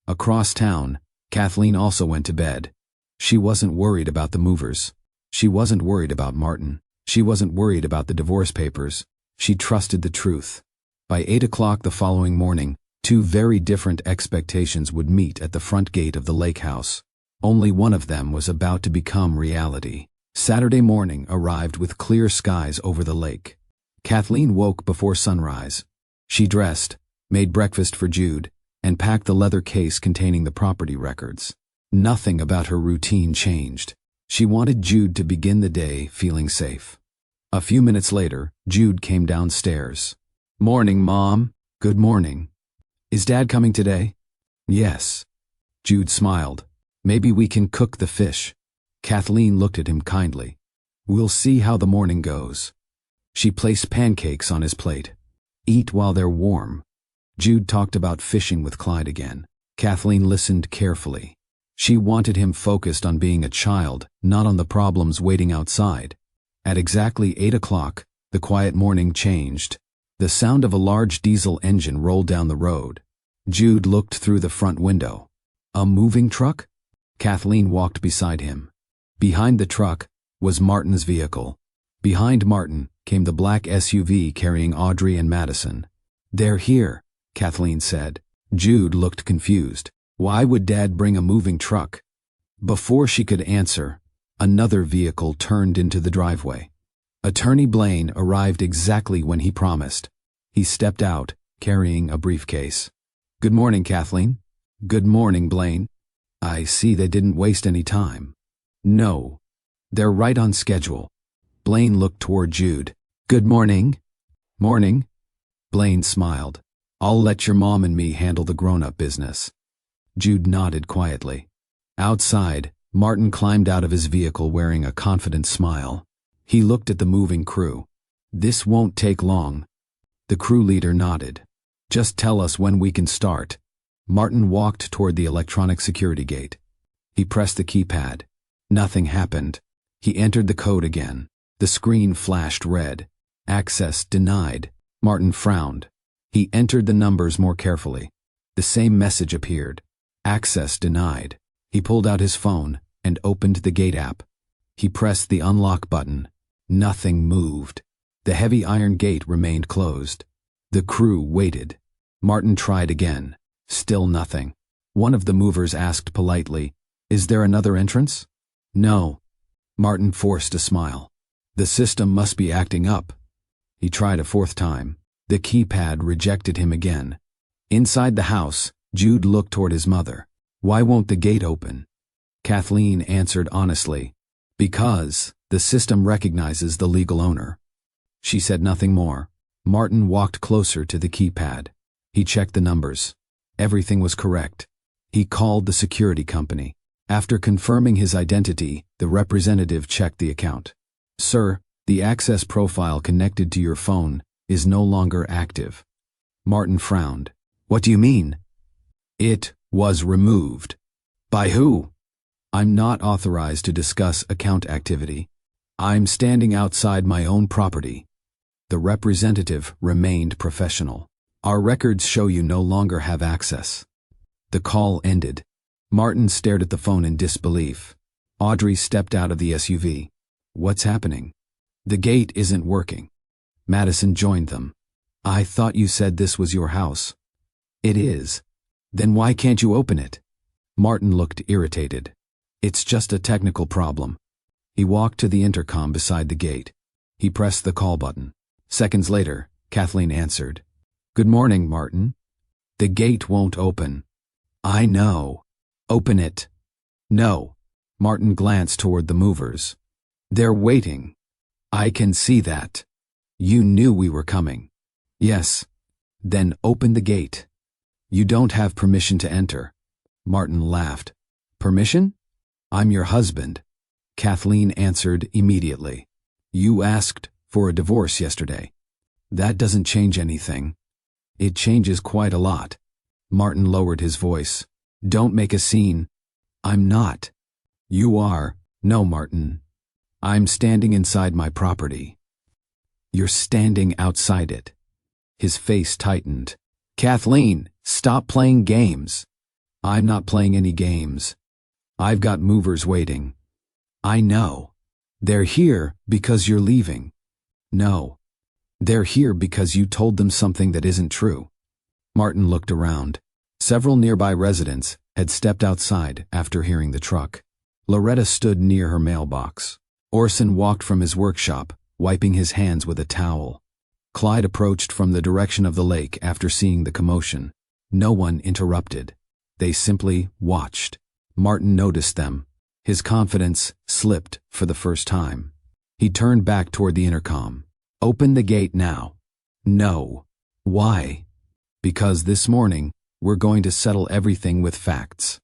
Across town, Kathleen also went to bed. She wasn't worried about the movers. She wasn't worried about Martin. She wasn't worried about the divorce papers. She trusted the truth. By 8 o'clock the following morning, two very different expectations would meet at the front gate of the lake house. Only one of them was about to become reality. Saturday morning arrived with clear skies over the lake. Kathleen woke before sunrise. She dressed, made breakfast for Jude, and packed the leather case containing the property records. Nothing about her routine changed. She wanted Jude to begin the day feeling safe. A few minutes later, Jude came downstairs. "Morning, Mom." "Good morning." "Is Dad coming today?" "Yes." Jude smiled. "Maybe we can cook the fish." Kathleen looked at him kindly. "We'll see how the morning goes." She placed pancakes on his plate. "Eat while they're warm." Jude talked about fishing with Clyde again. Kathleen listened carefully. She wanted him focused on being a child, not on the problems waiting outside. At exactly 8 o'clock, the quiet morning changed. The sound of a large diesel engine rolled down the road. Jude looked through the front window. A moving truck? Kathleen walked beside him. Behind the truck was Martin's vehicle. Behind Martin came the black SUV carrying Audrey and Madison. "They're here," Kathleen said. Jude looked confused. Why would Dad bring a moving truck? Before she could answer, another vehicle turned into the driveway. Attorney Blaine arrived exactly when he promised. He stepped out, carrying a briefcase. "Good morning, Kathleen." "Good morning, Blaine." "I see they didn't waste any time." "No. They're right on schedule." Blaine looked toward Jude. "Good morning." "Morning." Blaine smiled. "I'll let your mom and me handle the grown-up business." Jude nodded quietly. Outside, Martin climbed out of his vehicle wearing a confident smile. He looked at the moving crew. "This won't take long." The crew leader nodded. "Just tell us when we can start." Martin walked toward the electronic security gate. He pressed the keypad. Nothing happened. He entered the code again. The screen flashed red. "Access denied." Martin frowned. He entered the numbers more carefully. The same message appeared. "Access denied." He pulled out his phone and opened the gate app. He pressed the unlock button. Nothing moved. The heavy iron gate remained closed. The crew waited. Martin tried again. Still nothing. One of the movers asked politely, "Is there another entrance?" "No." Martin forced a smile. "The system must be acting up." He tried a fourth time. The keypad rejected him again. Inside the house, Jude looked toward his mother. "Why won't the gate open?" Kathleen answered honestly, "Because the system recognizes the legal owner." She said nothing more. Martin walked closer to the keypad. He checked the numbers. Everything was correct. He called the security company. After confirming his identity, the representative checked the account. "Sir, the access profile connected to your phone is no longer active." Martin frowned. "What do you mean?" "It was removed." "By who?" "I'm not authorized to discuss account activity. I'm standing outside my own property." The representative remained professional. "Our records show you no longer have access." The call ended. Martin stared at the phone in disbelief. Audrey stepped out of the SUV. "What's happening?" "The gate isn't working." Madison joined them. "I thought you said this was your house." "It is." "Then why can't you open it?" Martin looked irritated. "It's just a technical problem." He walked to the intercom beside the gate. He pressed the call button. Seconds later, Kathleen answered. "Good morning, Martin." "The gate won't open." "I know." "Open it." "No." Martin glanced toward the movers. "They're waiting." "I can see that." "You knew we were coming." "Yes." "Then open the gate." "You don't have permission to enter." Martin laughed. "Permission? I'm your husband." Kathleen answered immediately. "You asked for a divorce yesterday." "That doesn't change anything." "It changes quite a lot." Martin lowered his voice. "Don't make a scene." "I'm not." "You are." "No, Martin. I'm standing inside my property." "You're standing outside it." His face tightened. "Kathleen, stop playing games." "I'm not playing any games. I've got movers waiting." "I know." "They're here because you're leaving." "No. They're here because you told them something that isn't true." Martin looked around. Several nearby residents had stepped outside after hearing the truck. Loretta stood near her mailbox. Orson walked from his workshop, wiping his hands with a towel. Clyde approached from the direction of the lake after seeing the commotion. No one interrupted. They simply watched. Martin noticed them. His confidence slipped for the first time. He turned back toward the intercom. "Open the gate now." "No." "Why?" "Because this morning, we're going to settle everything with facts."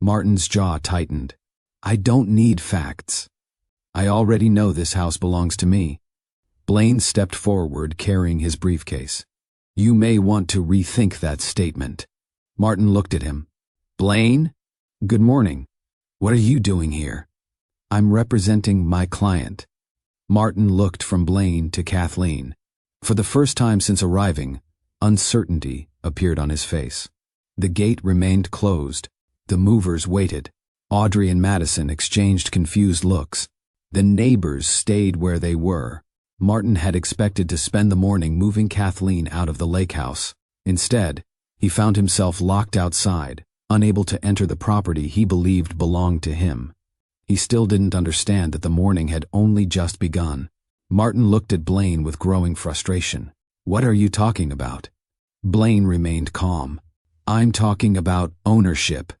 Martin's jaw tightened. "I don't need facts. I already know this house belongs to me." Blaine stepped forward carrying his briefcase. "You may want to rethink that statement." Martin looked at him. "Blaine? Good morning. What are you doing here?" "I'm representing my client." Martin looked from Blaine to Kathleen. For the first time since arriving, uncertainty appeared on his face. The gate remained closed. The movers waited. Audrey and Madison exchanged confused looks. The neighbors stayed where they were. Martin had expected to spend the morning moving Kathleen out of the lake house. Instead, he found himself locked outside, unable to enter the property he believed belonged to him. He still didn't understand that the morning had only just begun. Martin looked at Blaine with growing frustration. "What are you talking about?" Blaine remained calm. "I'm talking about ownership."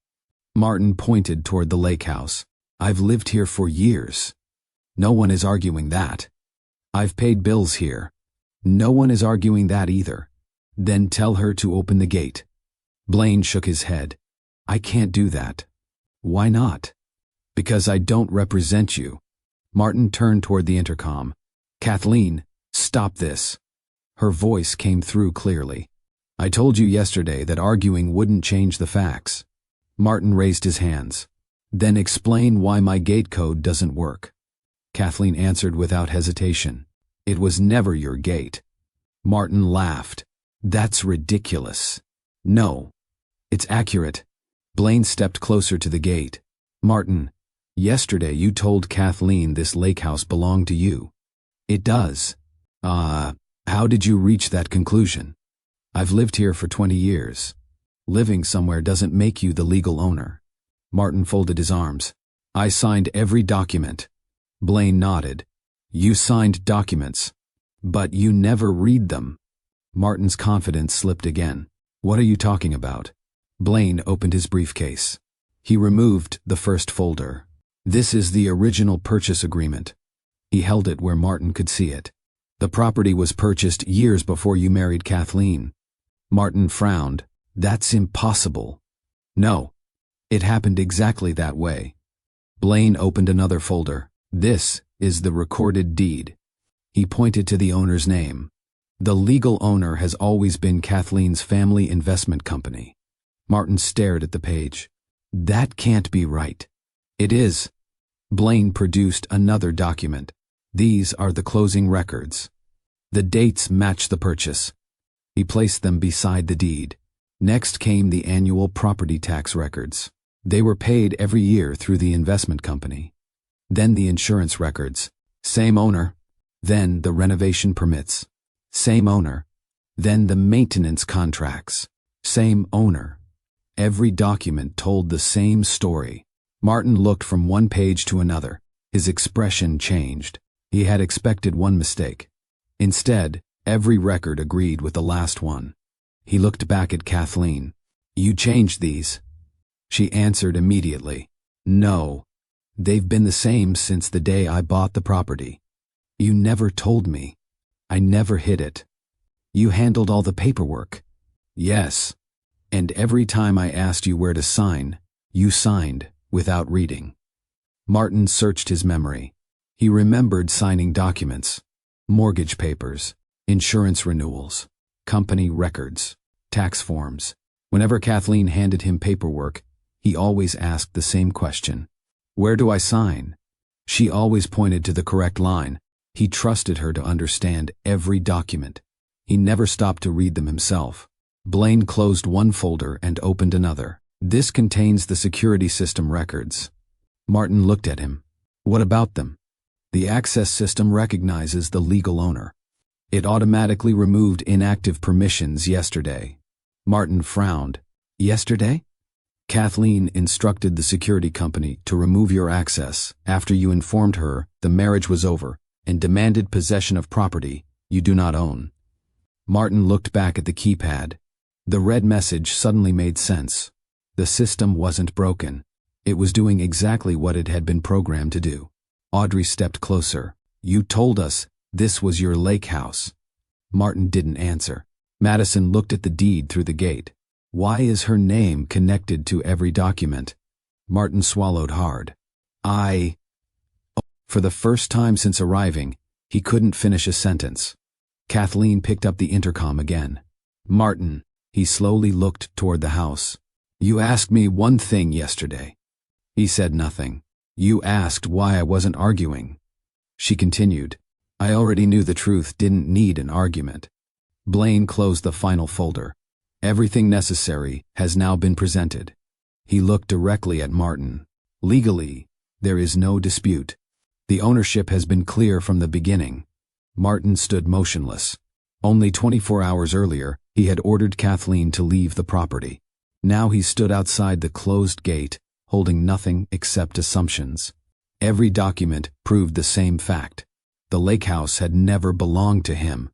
Martin pointed toward the lake house. "I've lived here for years." "No one is arguing that." "I've paid bills here." "No one is arguing that either." "Then tell her to open the gate." Blaine shook his head. "I can't do that." "Why not?" "Because I don't represent you." Martin turned toward the intercom. "Kathleen, stop this." Her voice came through clearly. "I told you yesterday that arguing wouldn't change the facts." Martin raised his hands. "Then explain why my gate code doesn't work." Kathleen answered without hesitation. "It was never your gate." Martin laughed. "That's ridiculous." "No, it's accurate." Blaine stepped closer to the gate. "Martin, yesterday you told Kathleen this lake house belonged to you." "It does." How did you reach that conclusion?" "I've lived here for 20 years. Living somewhere doesn't make you the legal owner." Martin folded his arms. "I signed every document." Blaine nodded. "You signed documents, but you never read them." Martin's confidence slipped again. "What are you talking about?" Blaine opened his briefcase. He removed the first folder. "This is the original purchase agreement." He held it where Martin could see it. "The property was purchased years before you married Kathleen." Martin frowned. "That's impossible." "No, it happened exactly that way." Blaine opened another folder. "This is the recorded deed." He pointed to the owner's name. "The legal owner has always been Kathleen's family investment company." Martin stared at the page. "That can't be right." "It is." Blaine produced another document. "These are the closing records." The dates match the purchase. He placed them beside the deed. Next came the annual property tax records. They were paid every year through the investment company. Then the insurance records. Same owner. Then the renovation permits. Same owner. Then the maintenance contracts. Same owner. Every document told the same story. Martin looked from one page to another. His expression changed. He had expected one mistake. Instead, every record agreed with the last one. He looked back at Kathleen. "You changed these?" She answered immediately. "No. They've been the same since the day I bought the property." "You never told me." "I never hid it." "You handled all the paperwork." "Yes. And every time I asked you where to sign, you signed without reading." Martin searched his memory. He remembered signing documents, mortgage papers, insurance renewals, company records, tax forms. Whenever Kathleen handed him paperwork, he always asked the same question. "Where do I sign?" She always pointed to the correct line. He trusted her to understand every document. He never stopped to read them himself. Blaine closed one folder and opened another. "This contains the security system records." Martin looked at him. "What about them?" "The access system recognizes the legal owner. It automatically removed inactive permissions yesterday." Martin frowned. "Yesterday?" "Kathleen instructed the security company to remove your access after you informed her the marriage was over and demanded possession of property you do not own." Martin looked back at the keypad. The red message suddenly made sense. The system wasn't broken. It was doing exactly what it had been programmed to do. Audrey stepped closer. "You told us this was your lake house." Martin didn't answer. Madison looked at the deed through the gate. "Why is her name connected to every document?" Martin swallowed hard. For the first time since arriving, he couldn't finish a sentence. Kathleen picked up the intercom again. "Martin," he slowly looked toward the house. "You asked me one thing yesterday." He said nothing. "You asked why I wasn't arguing." She continued. "I already knew the truth didn't need an argument." Blaine closed the final folder. "Everything necessary has now been presented." He looked directly at Martin. "Legally, there is no dispute. The ownership has been clear from the beginning." Martin stood motionless. Only 24 hours earlier, he had ordered Kathleen to leave the property. Now he stood outside the closed gate, holding nothing except assumptions. Every document proved the same fact. The lake house had never belonged to him.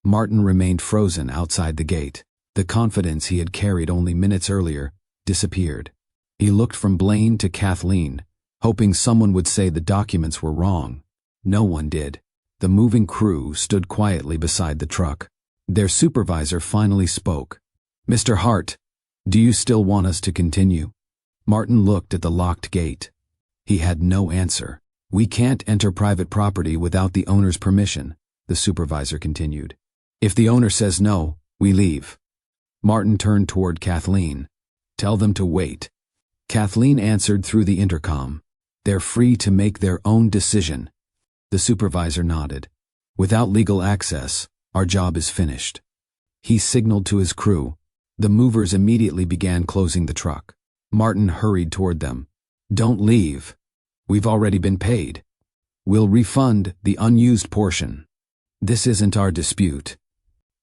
Martin remained frozen outside the gate. The confidence he had carried only minutes earlier disappeared. He looked from Blaine to Kathleen, hoping someone would say the documents were wrong. No one did. The moving crew stood quietly beside the truck. Their supervisor finally spoke. "Mr. Hart, do you still want us to continue?" Martin looked at the locked gate. He had no answer. "We can't enter private property without the owner's permission," the supervisor continued. "If the owner says no, we leave." Martin turned toward Kathleen. "Tell them to wait." Kathleen answered through the intercom. "They're free to make their own decision." The supervisor nodded. "Without legal access, our job is finished." He signaled to his crew. The movers immediately began closing the truck. Martin hurried toward them. "Don't leave. We've already been paid. We'll refund the unused portion. This isn't our dispute."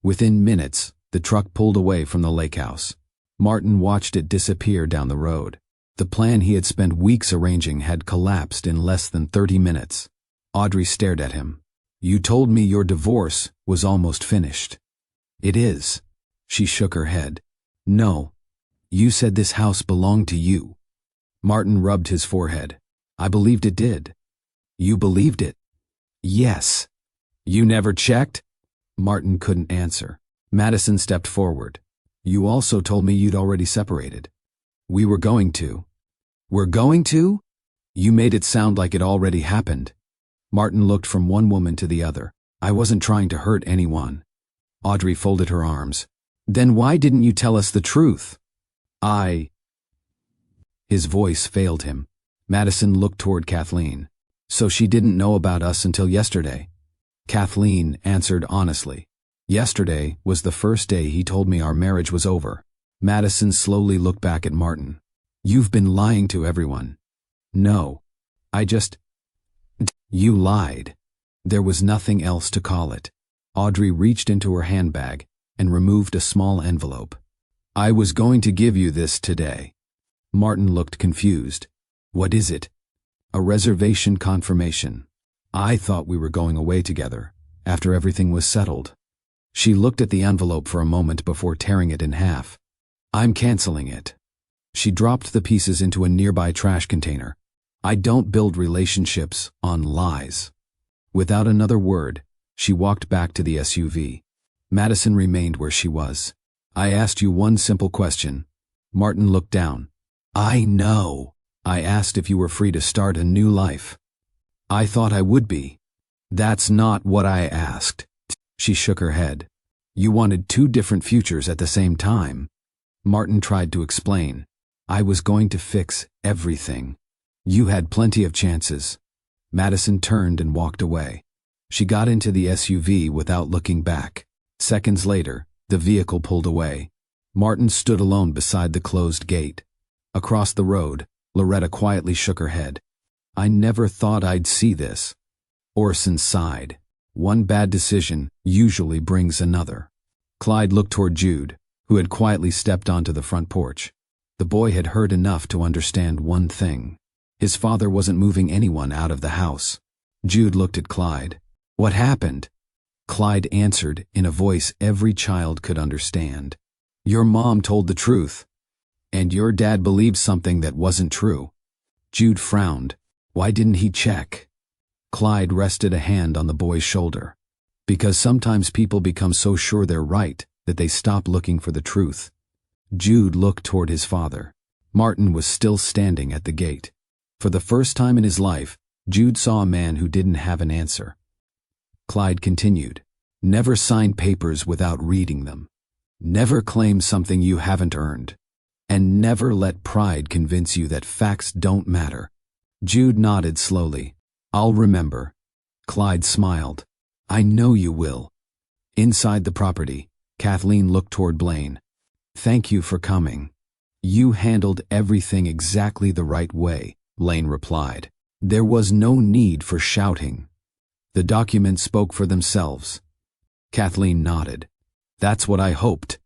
Within minutes, the truck pulled away from the lake house. Martin watched it disappear down the road. The plan he had spent weeks arranging had collapsed in less than 30 minutes. Audrey stared at him. "You told me your divorce was almost finished." "It is." She shook her head. "No. You said this house belonged to you." Martin rubbed his forehead. "I believed it did." "You believed it?" "Yes." "You never checked?" Martin couldn't answer. Madison stepped forward. "You also told me you'd already separated." "We were going to." "We're going to?" "You made it sound like it already happened." Martin looked from one woman to the other. "I wasn't trying to hurt anyone." Audrey folded her arms. "Then why didn't you tell us the truth?" His voice failed him. Madison looked toward Kathleen. "So she didn't know about us until yesterday?" Kathleen answered honestly. "Yesterday was the first day he told me our marriage was over." Madison slowly looked back at Martin. "You've been lying to everyone." "No. You lied. There was nothing else to call it." Audrey reached into her handbag and removed a small envelope. "I was going to give you this today." Martin looked confused. "What is it?" "A reservation confirmation. I thought we were going away together, after everything was settled. She looked at the envelope for a moment before tearing it in half. I'm canceling it. She dropped the pieces into a nearby trash container. I don't build relationships on lies. Without another word, she walked back to the SUV. Madison remained where she was. I asked you one simple question. Martin looked down. I know. I asked if you were free to start a new life. I thought I would be. That's not what I asked. She shook her head. You wanted two different futures at the same time. Martin tried to explain. I was going to fix everything. You had plenty of chances. Madison turned and walked away. She got into the SUV without looking back. Seconds later, the vehicle pulled away. Martin stood alone beside the closed gate. Across the road, Loretta quietly shook her head. I never thought I'd see this. Orson sighed. One bad decision usually brings another. Clyde looked toward Jude, who had quietly stepped onto the front porch. The boy had heard enough to understand one thing. His father wasn't moving anyone out of the house. Jude looked at Clyde. What happened? Clyde answered in a voice every child could understand. Your mom told the truth. And your dad believed something that wasn't true. Jude frowned. Why didn't he check? Clyde rested a hand on the boy's shoulder. Because sometimes people become so sure they're right that they stop looking for the truth. Jude looked toward his father. Martin was still standing at the gate. For the first time in his life, Jude saw a man who didn't have an answer. Clyde continued. Never sign papers without reading them. Never claim something you haven't earned. And never let pride convince you that facts don't matter. Jude nodded slowly. I'll remember. Clyde smiled. I know you will. Inside the property, Kathleen looked toward Blaine. Thank you for coming. You handled everything exactly the right way, Blaine replied. There was no need for shouting. The documents spoke for themselves. Kathleen nodded. That's what I hoped.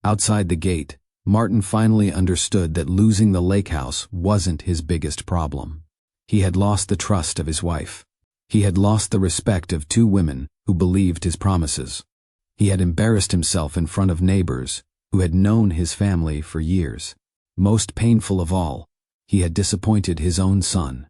Outside the gate, Martin finally understood that losing the lake house wasn't his biggest problem. He had lost the trust of his wife. He had lost the respect of two women who believed his promises. He had embarrassed himself in front of neighbors who had known his family for years. Most painful of all, he had disappointed his own son.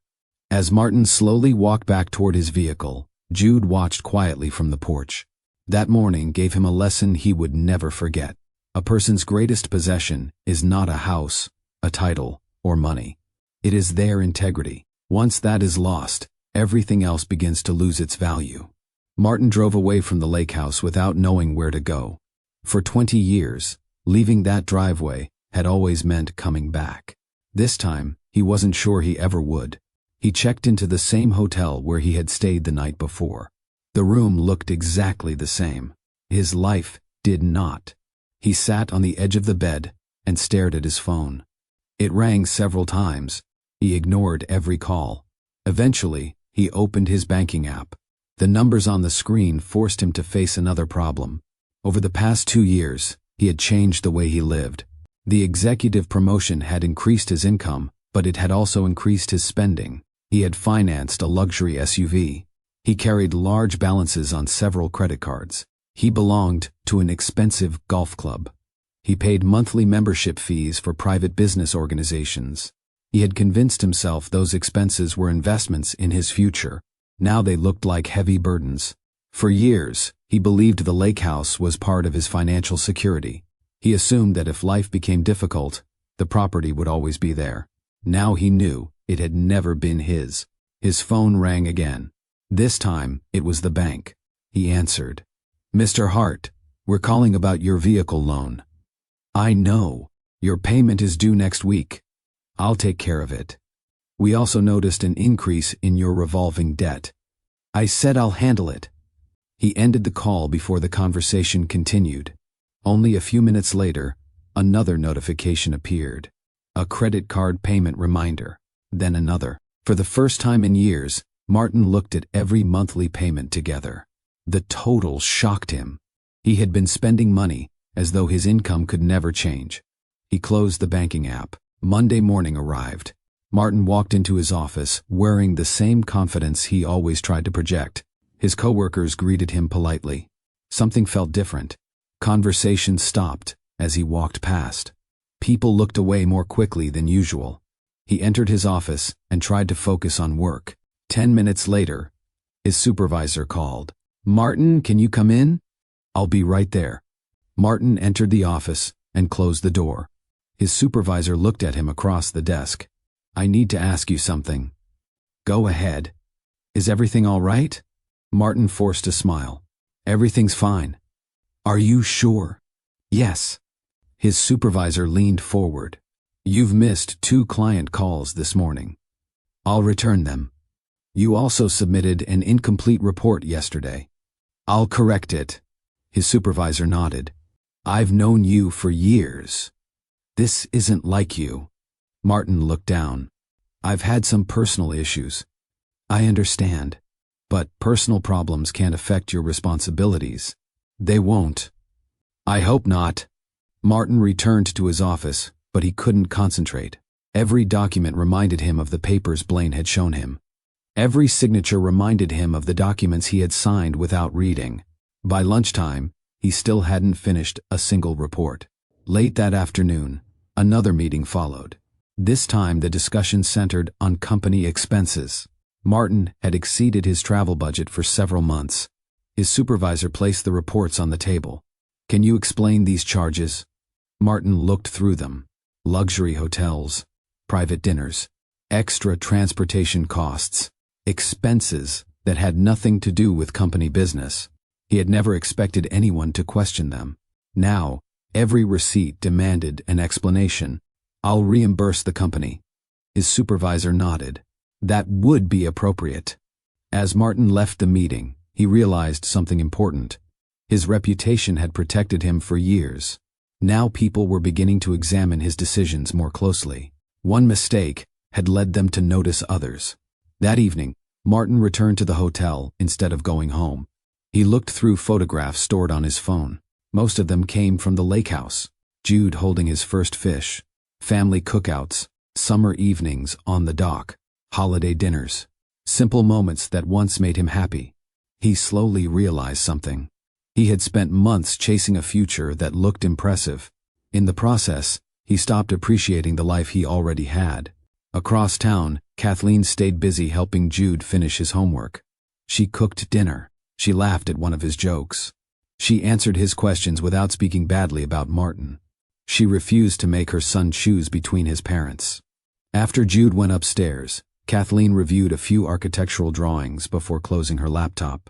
As Martin slowly walked back toward his vehicle, Jude watched quietly from the porch. That morning gave him a lesson he would never forget. A person's greatest possession is not a house, a title, or money. It is their integrity. Once that is lost, everything else begins to lose its value. Martin drove away from the lake house without knowing where to go. For 20 years, leaving that driveway had always meant coming back. This time, he wasn't sure he ever would. He checked into the same hotel where he had stayed the night before. The room looked exactly the same. His life did not. He sat on the edge of the bed and stared at his phone. It rang several times. He ignored every call. Eventually, he opened his banking app. The numbers on the screen forced him to face another problem. Over the past 2 years, he had changed the way he lived. The executive promotion had increased his income, but it had also increased his spending. He had financed a luxury SUV. He carried large balances on several credit cards. He belonged to an expensive golf club. He paid monthly membership fees for private business organizations. He had convinced himself those expenses were investments in his future. Now they looked like heavy burdens. For years, he believed the lake house was part of his financial security. He assumed that if life became difficult, the property would always be there. Now he knew it had never been his. His phone rang again. This time, it was the bank. He answered. Mr. Hart, we're calling about your vehicle loan. I know. Your payment is due next week. I'll take care of it. We also noticed an increase in your revolving debt. I said I'll handle it. He ended the call before the conversation continued. Only a few minutes later, another notification appeared. A credit card payment reminder. Then another. For the first time in years, Martin looked at every monthly payment together. The total shocked him. He had been spending money as though his income could never change. He closed the banking app. Monday morning arrived. Martin walked into his office wearing the same confidence he always tried to project. His coworkers greeted him politely. Something felt different. Conversation stopped as he walked past. People looked away more quickly than usual. He entered his office and tried to focus on work. 10 minutes later, his supervisor called. "Martin, can you come in?" "I'll be right there." Martin entered the office and closed the door. His supervisor looked at him across the desk. "I need to ask you something." "Go ahead." "Is everything all right?" Martin forced a smile. "Everything's fine." "Are you sure?" "Yes." His supervisor leaned forward. "You've missed 2 client calls this morning." "I'll return them." "You also submitted an incomplete report yesterday." "I'll correct it." His supervisor nodded. "I've known you for years. This isn't like you." Martin looked down. "I've had some personal issues." "I understand. But personal problems can't affect your responsibilities." "They won't." "I hope not." Martin returned to his office, but he couldn't concentrate. Every document reminded him of the papers Blaine had shown him. Every signature reminded him of the documents he had signed without reading. By lunchtime, he still hadn't finished a single report. Late that afternoon, another meeting followed. This time the discussion centered on company expenses. Martin had exceeded his travel budget for several months. His supervisor placed the reports on the table. "Can you explain these charges?" Martin looked through them. Luxury hotels, private dinners, extra transportation costs, expenses that had nothing to do with company business. He had never expected anyone to question them. Now, every receipt demanded an explanation. "I'll reimburse the company." His supervisor nodded. That would be appropriate. As Martin left the meeting, he realized something important. His reputation had protected him for years. Now people were beginning to examine his decisions more closely. One mistake had led them to notice others. That evening, Martin returned to the hotel instead of going home. He looked through photographs stored on his phone. Most of them came from the lake house. Jude holding his first fish, family cookouts, summer evenings on the dock, holiday dinners, simple moments that once made him happy. He slowly realized something. He had spent months chasing a future that looked impressive. In the process, he stopped appreciating the life he already had. Across town, Kathleen stayed busy helping Jude finish his homework. She cooked dinner. She laughed at one of his jokes. She answered his questions without speaking badly about Martin. She refused to make her son choose between his parents. After Jude went upstairs, Kathleen reviewed a few architectural drawings before closing her laptop.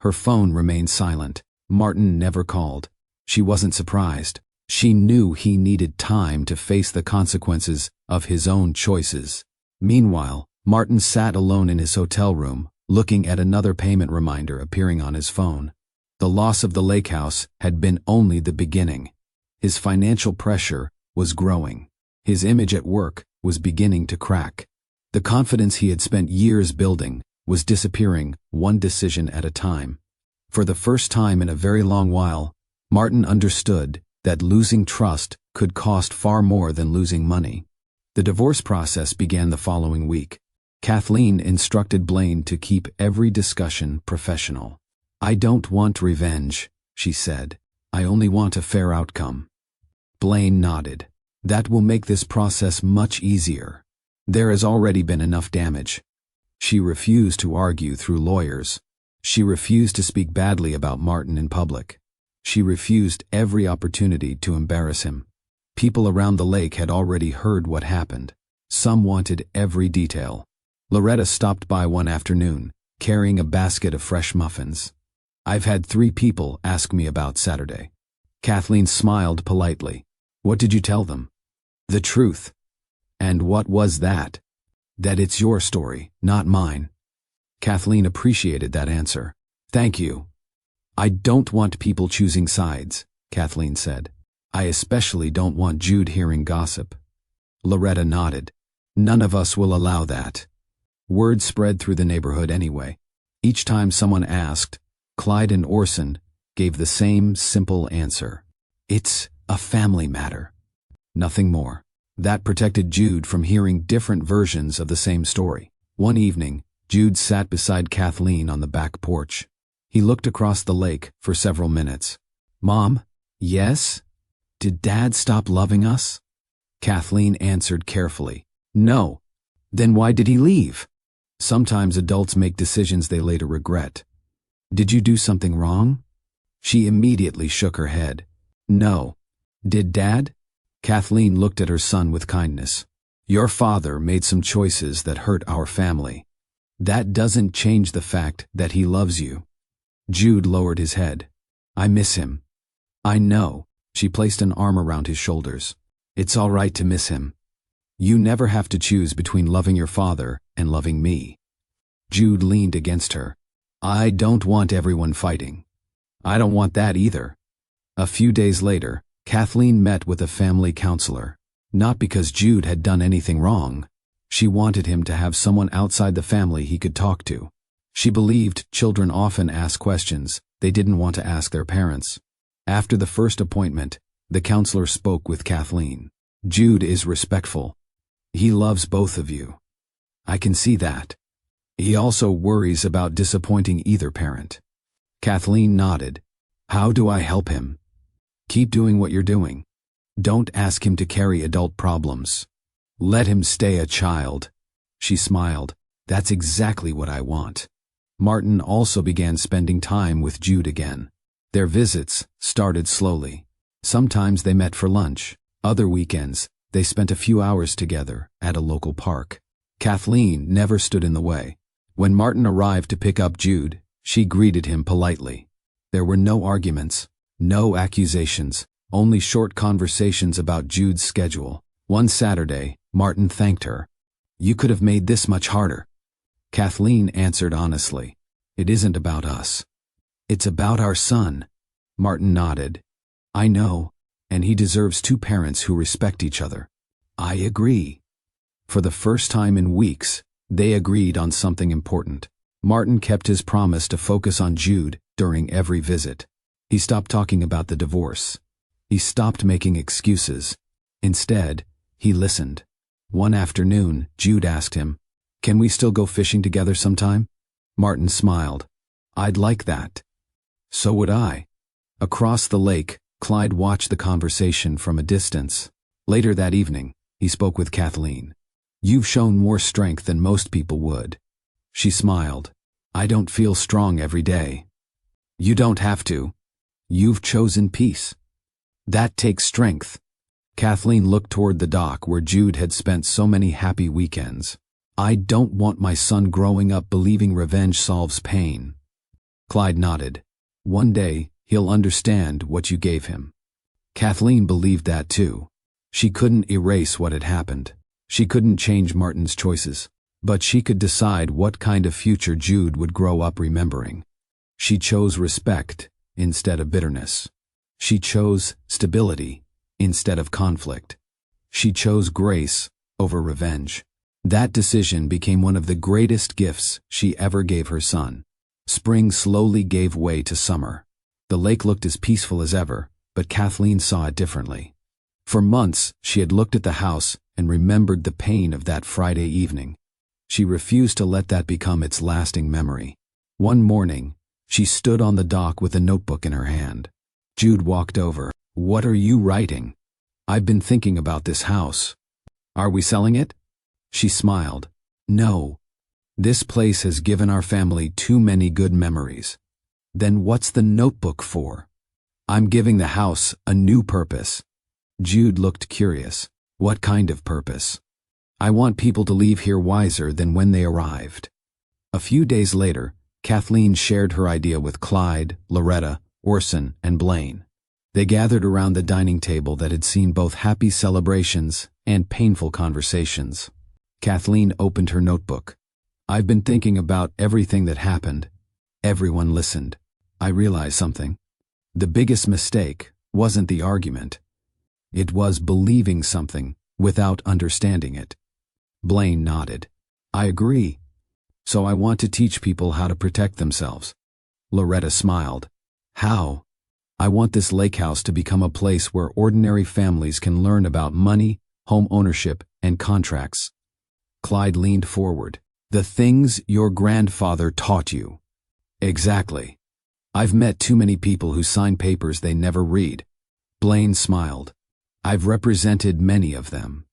Her phone remained silent. Martin never called. She wasn't surprised. She knew he needed time to face the consequences of his own choices. Meanwhile, Martin sat alone in his hotel room, looking at another payment reminder appearing on his phone. The loss of the lake house had been only the beginning. His financial pressure was growing. His image at work was beginning to crack. The confidence he had spent years building was disappearing one decision at a time. For the first time in a very long while, Martin understood that losing trust could cost far more than losing money. The divorce process began the following week. Kathleen instructed Blaine to keep every discussion professional. "I don't want revenge," she said. "I only want a fair outcome." Blaine nodded. "That will make this process much easier. There has already been enough damage." She refused to argue through lawyers. She refused to speak badly about Martin in public. She refused every opportunity to embarrass him. People around the lake had already heard what happened. Some wanted every detail. Loretta stopped by one afternoon, carrying a basket of fresh muffins. "I've had 3 people ask me about Saturday." Kathleen smiled politely. "What did you tell them?" "The truth." "And what was that?" "That it's your story, not mine." Kathleen appreciated that answer. "Thank you." "I don't want people choosing sides," Kathleen said. "I especially don't want Jude hearing gossip." Loretta nodded. "None of us will allow that." Word spread through the neighborhood anyway. Each time someone asked, Clyde and Orson gave the same simple answer. "It's a family matter." Nothing more. That protected Jude from hearing different versions of the same story. One evening, Jude sat beside Kathleen on the back porch. He looked across the lake for several minutes. Mom? Yes? Did Dad stop loving us? Kathleen answered carefully. No. Then why did he leave? Sometimes adults make decisions they later regret. Did you do something wrong? She immediately shook her head. No. Did Dad? Kathleen looked at her son with kindness. Your father made some choices that hurt our family. That doesn't change the fact that he loves you. Jude lowered his head. I miss him. I know. She placed an arm around his shoulders. It's all right to miss him. You never have to choose between loving your father and loving me. Jude leaned against her. I don't want everyone fighting. I don't want that either. A few days later, Kathleen met with a family counselor. Not because Jude had done anything wrong. She wanted him to have someone outside the family he could talk to. She believed children often ask questions they didn't want to ask their parents. After the first appointment, the counselor spoke with Kathleen. Jude is respectful. He loves both of you. I can see that. He also worries about disappointing either parent. Kathleen nodded. How do I help him? Keep doing what you're doing. Don't ask him to carry adult problems. Let him stay a child. She smiled. That's exactly what I want. Martin also began spending time with Jude again. Their visits started slowly. Sometimes they met for lunch. Other weekends, they spent a few hours together at a local park. Kathleen never stood in the way. When Martin arrived to pick up Jude, she greeted him politely. There were no arguments, no accusations, only short conversations about Jude's schedule. One Saturday, Martin thanked her. You could have made this much harder. Kathleen answered honestly. It isn't about us. It's about our son. Martin nodded. I know, and he deserves two parents who respect each other. I agree. For the first time in weeks, they agreed on something important. Martin kept his promise to focus on Jude during every visit. He stopped talking about the divorce. He stopped making excuses. Instead, he listened. One afternoon, Jude asked him, Can we still go fishing together sometime? Martin smiled. I'd like that. So would I. Across the lake, Clyde watched the conversation from a distance. Later that evening, he spoke with Kathleen. You've shown more strength than most people would. She smiled. I don't feel strong every day. You don't have to. You've chosen peace. That takes strength. Kathleen looked toward the dock where Jude had spent so many happy weekends. I don't want my son growing up believing revenge solves pain. Clyde nodded. One day, he'll understand what you gave him. Kathleen believed that too. She couldn't erase what had happened. She couldn't change Martin's choices. But she could decide what kind of future Jude would grow up remembering. She chose respect instead of bitterness. She chose stability instead of conflict. She chose grace over revenge. That decision became one of the greatest gifts she ever gave her son. Spring slowly gave way to summer. The lake looked as peaceful as ever, but Kathleen saw it differently. For months, she had looked at the house and remembered the pain of that Friday evening. She refused to let that become its lasting memory. One morning, she stood on the dock with a notebook in her hand. Jude walked over. What are you writing? I've been thinking about this house. Are we selling it? She smiled. No. This place has given our family too many good memories. Then what's the notebook for? I'm giving the house a new purpose. Jude looked curious. What kind of purpose? I want people to leave here wiser than when they arrived. A few days later, Kathleen shared her idea with Clyde, Loretta, Orson, and Blaine. They gathered around the dining table that had seen both happy celebrations and painful conversations. Kathleen opened her notebook. I've been thinking about everything that happened. Everyone listened. I realized something. The biggest mistake wasn't the argument. It was believing something without understanding it. Blaine nodded. I agree. So I want to teach people how to protect themselves. Loretta smiled. How? I want this lake house to become a place where ordinary families can learn about money, home ownership, and contracts. Clyde leaned forward. The things your grandfather taught you. Exactly. I've met too many people who sign papers they never read. Blaine smiled. I've represented many of them.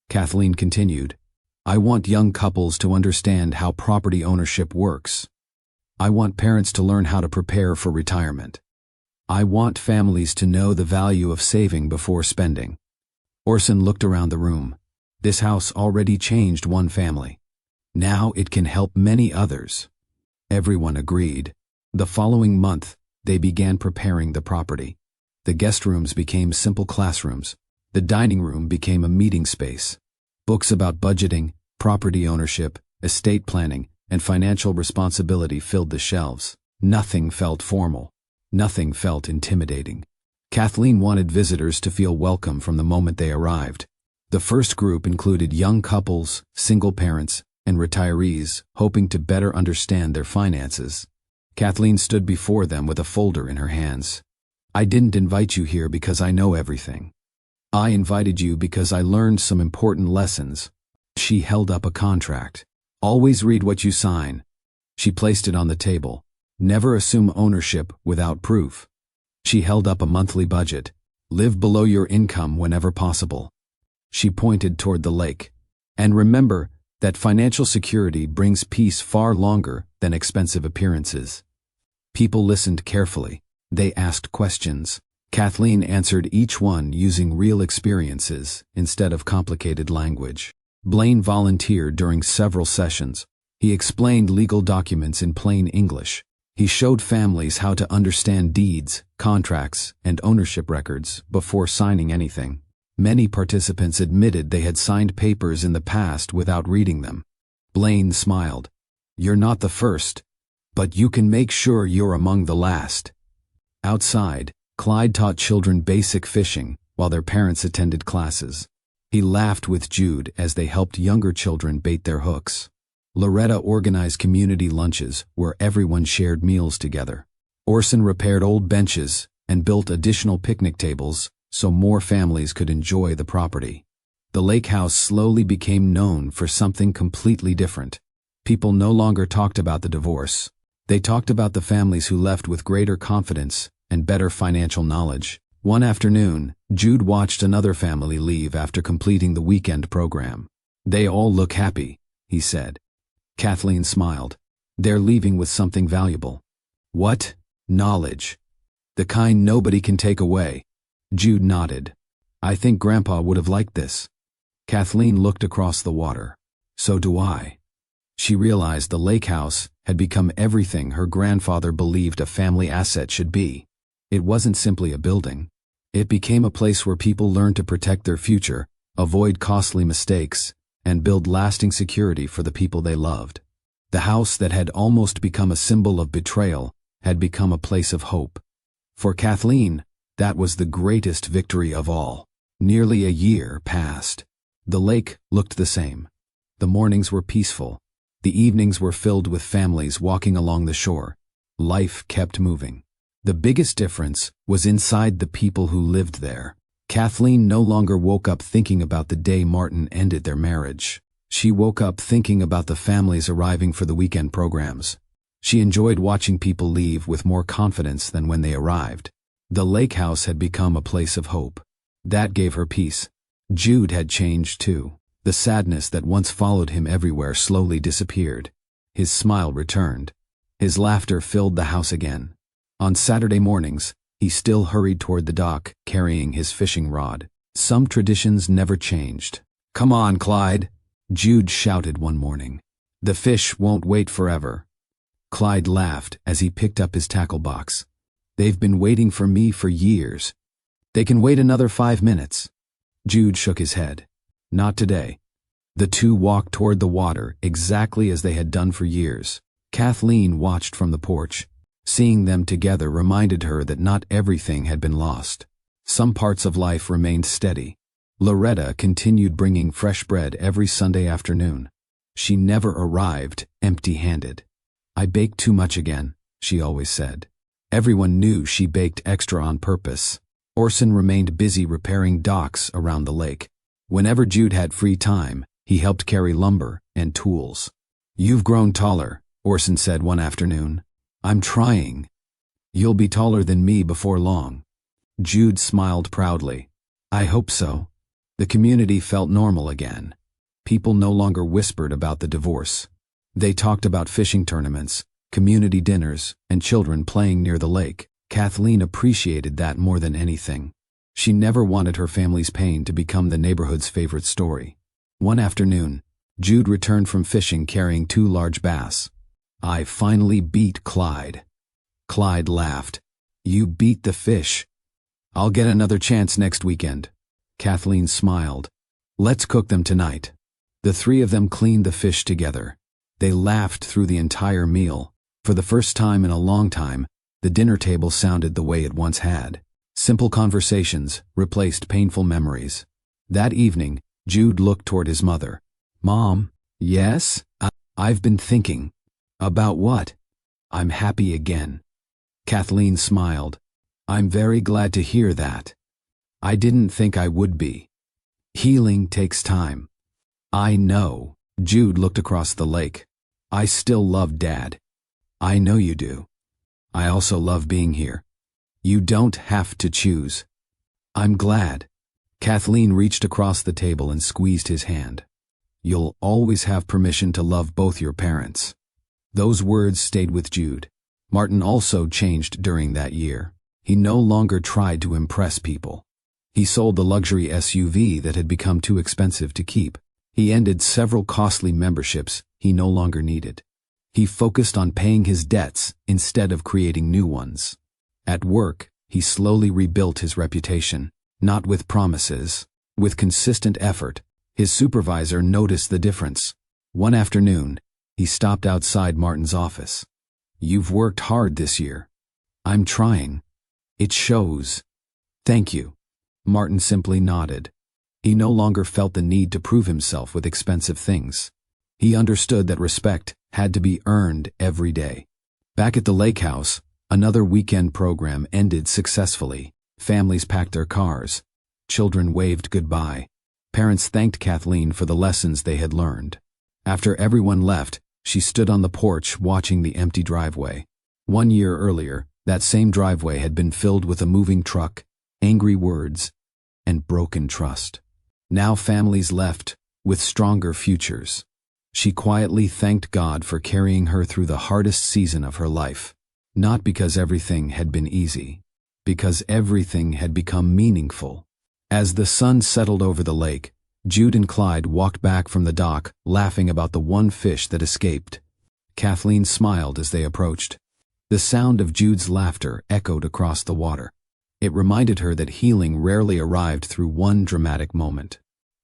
Kathleen continued. I want young couples to understand how property ownership works. I want parents to learn how to prepare for retirement. I want families to know the value of saving before spending. Orson looked around the room. This house already changed one family. Now it can help many others. Everyone agreed. The following month, they began preparing the property. The guest rooms became simple classrooms. The dining room became a meeting space. Books about budgeting, property ownership, estate planning, and financial responsibility filled the shelves. Nothing felt formal. Nothing felt intimidating. Kathleen wanted visitors to feel welcome from the moment they arrived. The first group included young couples, single parents, and retirees hoping to better understand their finances. Kathleen stood before them with a folder in her hands. I didn't invite you here because I know everything. I invited you because I learned some important lessons. She held up a contract. Always read what you sign. She placed it on the table. Never assume ownership without proof. She held up a monthly budget. Live below your income whenever possible. She pointed toward the lake. And remember that financial security brings peace far longer than expensive appearances. People listened carefully. They asked questions. Kathleen answered each one using real experiences instead of complicated language. Blaine volunteered during several sessions. He explained legal documents in plain English. He showed families how to understand deeds, contracts, and ownership records before signing anything. Many participants admitted they had signed papers in the past without reading them. Blaine smiled. You're not the first, but you can make sure you're among the last. Outside, Clyde taught children basic fishing while their parents attended classes. He laughed with Jude as they helped younger children bait their hooks. Loretta organized community lunches where everyone shared meals together. Orson repaired old benches and built additional picnic tables so more families could enjoy the property. The lake house slowly became known for something completely different. People no longer talked about the divorce. They talked about the families who left with greater confidence and better financial knowledge. One afternoon, Jude watched another family leave after completing the weekend program. They all look happy, he said. Kathleen smiled. They're leaving with something valuable. What? Knowledge. The kind nobody can take away. Jude nodded. I think Grandpa would have liked this. Kathleen looked across the water. So do I. She realized the lake house had become everything her grandfather believed a family asset should be. It wasn't simply a building. It became a place where people learned to protect their future, avoid costly mistakes, and build lasting security for the people they loved. The house that had almost become a symbol of betrayal had become a place of hope. For Kathleen, that was the greatest victory of all. Nearly a year passed. The lake looked the same. The mornings were peaceful. The evenings were filled with families walking along the shore. Life kept moving. The biggest difference was inside the people who lived there. Kathleen no longer woke up thinking about the day Martin ended their marriage. She woke up thinking about the families arriving for the weekend programs. She enjoyed watching people leave with more confidence than when they arrived. The lake house had become a place of hope. That gave her peace. Jude had changed too. The sadness that once followed him everywhere slowly disappeared. His smile returned. His laughter filled the house again. On Saturday mornings, he still hurried toward the dock, carrying his fishing rod. Some traditions never changed. Come on, Clyde, Jude shouted one morning. The fish won't wait forever. Clyde laughed as he picked up his tackle box. They've been waiting for me for years. They can wait another 5 minutes. Jude shook his head. Not today. The two walked toward the water exactly as they had done for years. Kathleen watched from the porch. Seeing them together reminded her that not everything had been lost. Some parts of life remained steady. Loretta continued bringing fresh bread every Sunday afternoon. She never arrived empty-handed. I baked too much again, she always said. Everyone knew she baked extra on purpose. Orson remained busy repairing docks around the lake. Whenever Jude had free time, he helped carry lumber and tools. You've grown taller, Orson said one afternoon. I'm trying. You'll be taller than me before long. Jude smiled proudly. I hope so. The community felt normal again. People no longer whispered about the divorce. They talked about fishing tournaments, community dinners, and children playing near the lake. Kathleen appreciated that more than anything. She never wanted her family's pain to become the neighborhood's favorite story. One afternoon, Jude returned from fishing carrying 2 large bass. I finally beat Clyde. Clyde laughed. You beat the fish. I'll get another chance next weekend. Kathleen smiled. Let's cook them tonight. The 3 of them cleaned the fish together. They laughed through the entire meal. For the first time in a long time, the dinner table sounded the way it once had. Simple conversations replaced painful memories. That evening, Jude looked toward his mother. Mom, yes? I've been thinking. About what? I'm happy again. Kathleen smiled. I'm very glad to hear that. I didn't think I would be. Healing takes time. I know. Jude looked across the lake. I still love Dad. I know you do. I also love being here. You don't have to choose. I'm glad. Kathleen reached across the table and squeezed his hand. You'll always have permission to love both your parents. Those words stayed with Jude. Martin also changed during that year. He no longer tried to impress people. He sold the luxury SUV that had become too expensive to keep. He ended several costly memberships he no longer needed. He focused on paying his debts instead of creating new ones. At work, he slowly rebuilt his reputation, not with promises, with consistent effort. His supervisor noticed the difference. One afternoon, he stopped outside Martin's office. You've worked hard this year. I'm trying. It shows. Thank you. Martin simply nodded. He no longer felt the need to prove himself with expensive things. He understood that respect had to be earned every day. Back at the lake house, another weekend program ended successfully. Families packed their cars. Children waved goodbye. Parents thanked Kathleen for the lessons they had learned. After everyone left, she stood on the porch watching the empty driveway. 1 year earlier, that same driveway had been filled with a moving truck, angry words, and broken trust. Now families left with stronger futures. She quietly thanked God for carrying her through the hardest season of her life. Not because everything had been easy, because everything had become meaningful. As the sun settled over the lake, Jude and Clyde walked back from the dock, laughing about the one fish that escaped. Kathleen smiled as they approached. The sound of Jude's laughter echoed across the water. It reminded her that healing rarely arrived through one dramatic moment.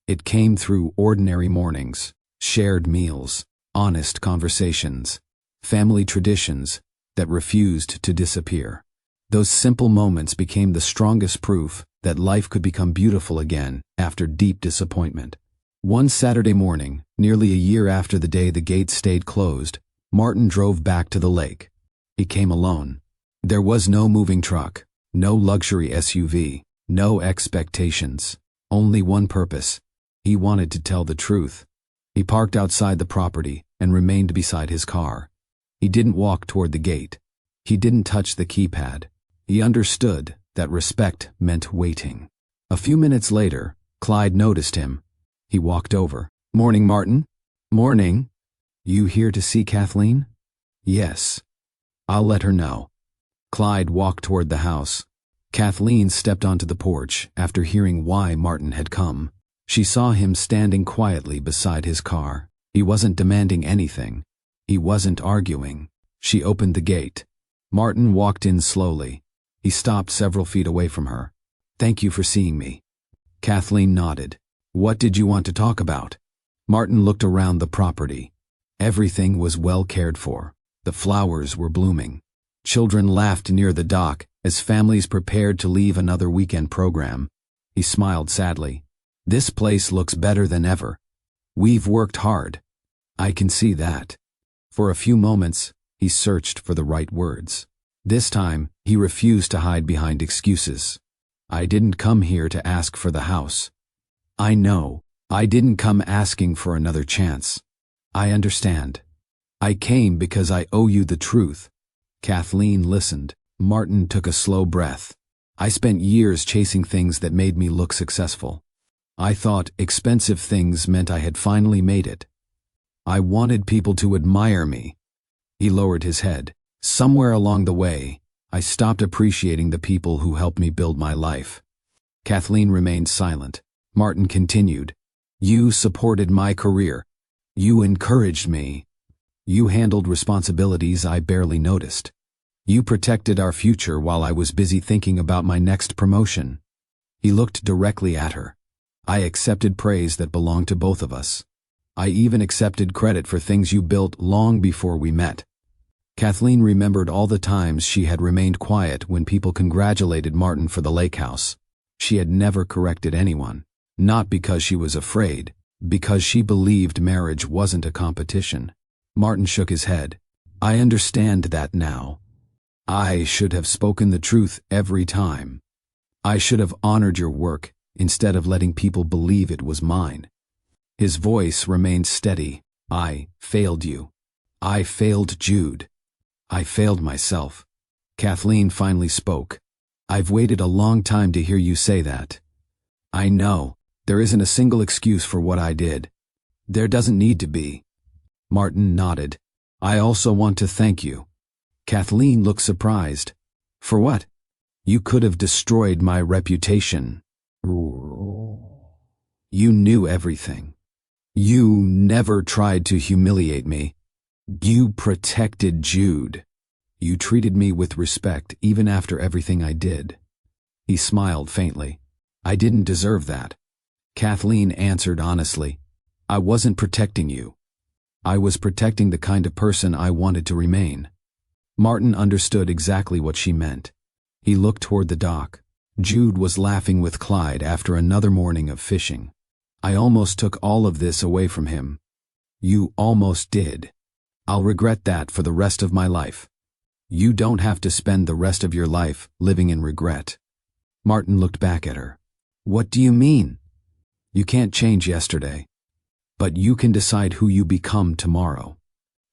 It came through ordinary mornings, shared meals, honest conversations, family traditions that refused to disappear. Those simple moments became the strongest proof that life could become beautiful again after deep disappointment. One Saturday morning, nearly a year after the day the gates stayed closed, Martin drove back to the lake. He came alone. There was no moving truck, no luxury SUV, no expectations, only one purpose. He wanted to tell the truth. He parked outside the property and remained beside his car. He didn't walk toward the gate. He didn't touch the keypad. He understood that respect meant waiting. A few minutes later, Clyde noticed him. He walked over. Morning, Martin. Morning. You here to see Kathleen? Yes. I'll let her know. Clyde walked toward the house. Kathleen stepped onto the porch after hearing why Martin had come. She saw him standing quietly beside his car. He wasn't demanding anything. He wasn't arguing. She opened the gate. Martin walked in slowly. He stopped several feet away from her. Thank you for seeing me. Kathleen nodded. What did you want to talk about? Martin looked around the property. Everything was well cared for. The flowers were blooming. Children laughed near the dock as families prepared to leave another weekend program. He smiled sadly. This place looks better than ever. We've worked hard. I can see that. For a few moments, he searched for the right words. This time, he refused to hide behind excuses. I didn't come here to ask for the house. I know. I didn't come asking for another chance. I understand. I came because I owe you the truth. Kathleen listened. Martin took a slow breath. I spent years chasing things that made me look successful. I thought expensive things meant I had finally made it. I wanted people to admire me. He lowered his head. Somewhere along the way, I stopped appreciating the people who helped me build my life. Kathleen remained silent. Martin continued. You supported my career. You encouraged me. You handled responsibilities I barely noticed. You protected our future while I was busy thinking about my next promotion. He looked directly at her. I accepted praise that belonged to both of us. I even accepted credit for things you built long before we met. Kathleen remembered all the times she had remained quiet when people congratulated Martin for the lake house. She had never corrected anyone, not because she was afraid, because she believed marriage wasn't a competition. Martin shook his head. I understand that now. I should have spoken the truth every time. I should have honored your work instead of letting people believe it was mine. His voice remained steady. I failed you. I failed Jude. I failed myself. Kathleen finally spoke. I've waited a long time to hear you say that. I know. There isn't a single excuse for what I did. There doesn't need to be. Martin nodded. I also want to thank you. Kathleen looked surprised. For what? You could have destroyed my reputation. You knew everything. You never tried to humiliate me. You protected Jude. You treated me with respect even after everything I did. He smiled faintly. I didn't deserve that. Kathleen answered honestly. I wasn't protecting you. I was protecting the kind of person I wanted to remain. Martin understood exactly what she meant. He looked toward the dock. Jude was laughing with Clyde after another morning of fishing. I almost took all of this away from him. You almost did. I'll regret that for the rest of my life. You don't have to spend the rest of your life living in regret. Martin looked back at her. What do you mean? You can't change yesterday, but you can decide who you become tomorrow.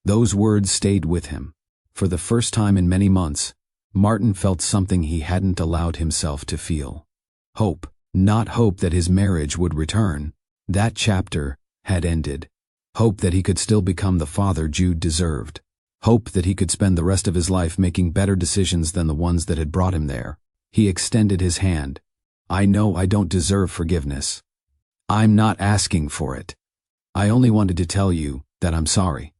Those words stayed with him. For the first time in many months, Martin felt something he hadn't allowed himself to feel. Hope, not hope that his marriage would return. That chapter had ended. Hope that he could still become the father Jude deserved. Hope that he could spend the rest of his life making better decisions than the ones that had brought him there. He extended his hand. I know I don't deserve forgiveness. I'm not asking for it. I only wanted to tell you that I'm sorry.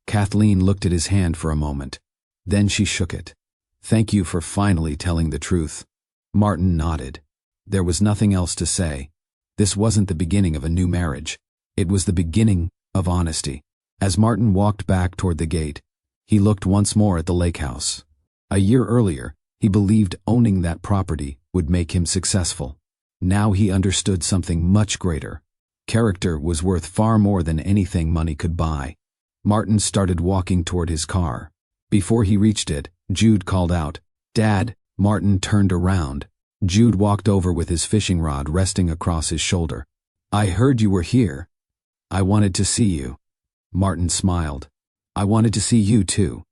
Kathleen looked at his hand for a moment. Then she shook it. Thank you for finally telling the truth. Martin nodded. There was nothing else to say. This wasn't the beginning of a new marriage. It was the beginning of honesty. As Martin walked back toward the gate, he looked once more at the lake house. A year earlier, he believed owning that property would make him successful. Now he understood something much greater. Character was worth far more than anything money could buy. Martin started walking toward his car. Before he reached it, Jude called out, Dad. Martin turned around. Jude walked over with his fishing rod resting across his shoulder. I heard you were here. I wanted to see you. Martin smiled. I wanted to see you too.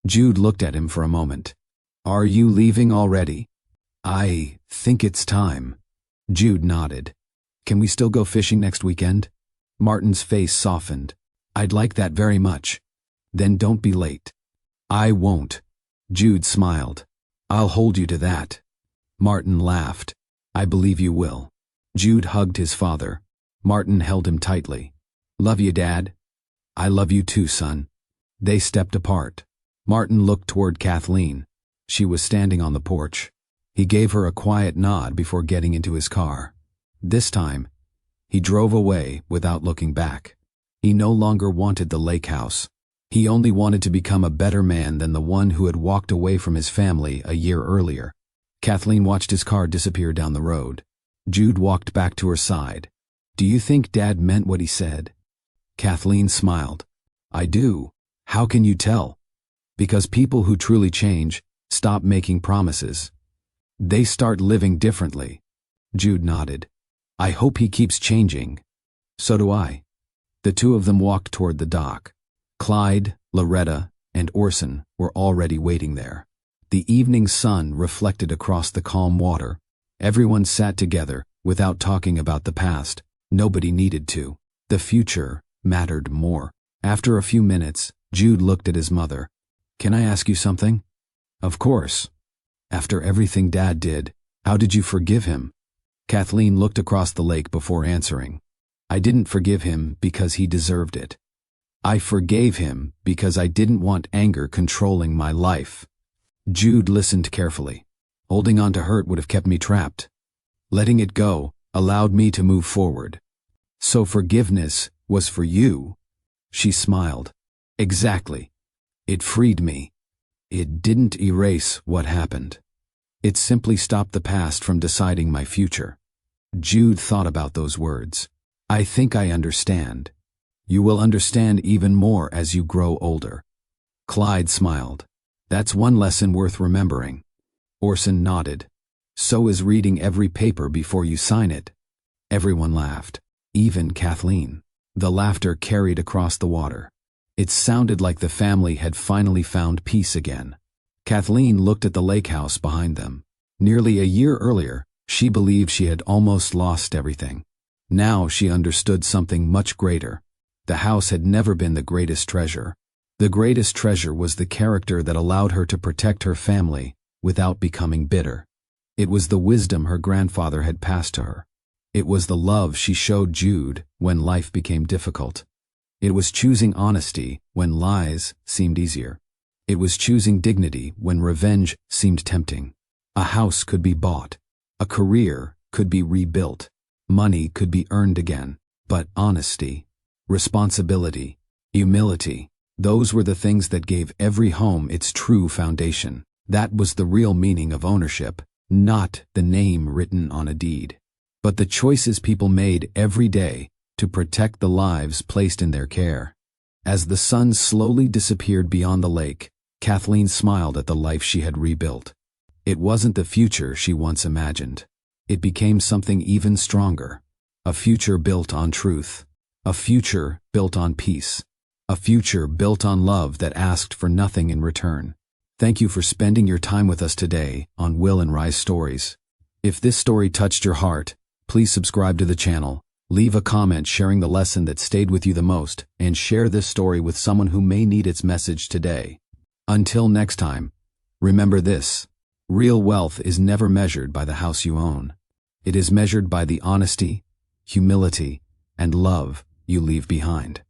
Jude looked at him for a moment. Are you leaving already? I think it's time. Jude nodded. Can we still go fishing next weekend? Martin's face softened. I'd like that very much. Then don't be late. I won't. Jude smiled. I'll hold you to that. Martin laughed. I believe you will. Jude hugged his father. Martin held him tightly. Love you, Dad. I love you too, son. They stepped apart. Martin looked toward Kathleen. She was standing on the porch. He gave her a quiet nod before getting into his car. This time, he drove away without looking back. He no longer wanted the lake house. He only wanted to become a better man than the one who had walked away from his family a year earlier. Kathleen watched his car disappear down the road. Jude walked back to her side. Do you think Dad meant what he said? Kathleen smiled. I do. How can you tell? Because people who truly change stop making promises. They start living differently. Jude nodded. I hope he keeps changing. So do I. The two of them walked toward the dock. Clyde, Loretta, and Orson were already waiting there. The evening sun reflected across the calm water. Everyone sat together, without talking about the past. Nobody needed to. The future mattered more. After a few minutes, Jude looked at his mother. "Can I ask you something?" "Of course." "After everything Dad did, how did you forgive him?" Kathleen looked across the lake before answering. "I didn't forgive him because he deserved it. I forgave him because I didn't want anger controlling my life." Jude listened carefully. Holding on to hurt would have kept me trapped. Letting it go allowed me to move forward. "So forgiveness was for you?" She smiled. "Exactly. It freed me. It didn't erase what happened. It simply stopped the past from deciding my future." Jude thought about those words. "I think I understand. You will understand even more as you grow older." Clyde smiled. "That's one lesson worth remembering." Orson nodded. "So is reading every paper before you sign it." Everyone laughed, even Kathleen. The laughter carried across the water. It sounded like the family had finally found peace again. Kathleen looked at the lake house behind them. Nearly a year earlier, she believed she had almost lost everything. Now she understood something much greater. The house had never been the greatest treasure. The greatest treasure was the character that allowed her to protect her family without becoming bitter. It was the wisdom her grandfather had passed to her. It was the love she showed Jude when life became difficult. It was choosing honesty when lies seemed easier. It was choosing dignity when revenge seemed tempting. A house could be bought. A career could be rebuilt. Money could be earned again. But honesty, responsibility, humility, those were the things that gave every home its true foundation. That was the real meaning of ownership, not the name written on a deed, but the choices people made every day to protect the lives placed in their care. As the sun slowly disappeared beyond the lake, Kathleen smiled at the life she had rebuilt. It wasn't the future she once imagined. It became something even stronger. A future built on truth. A future built on peace. A future built on love that asked for nothing in return. Thank you for spending your time with us today on Will and Rise Stories. If this story touched your heart, please subscribe to the channel, leave a comment sharing the lesson that stayed with you the most, and share this story with someone who may need its message today. Until next time, remember this: real wealth is never measured by the house you own. It is measured by the honesty, humility, and love you leave behind.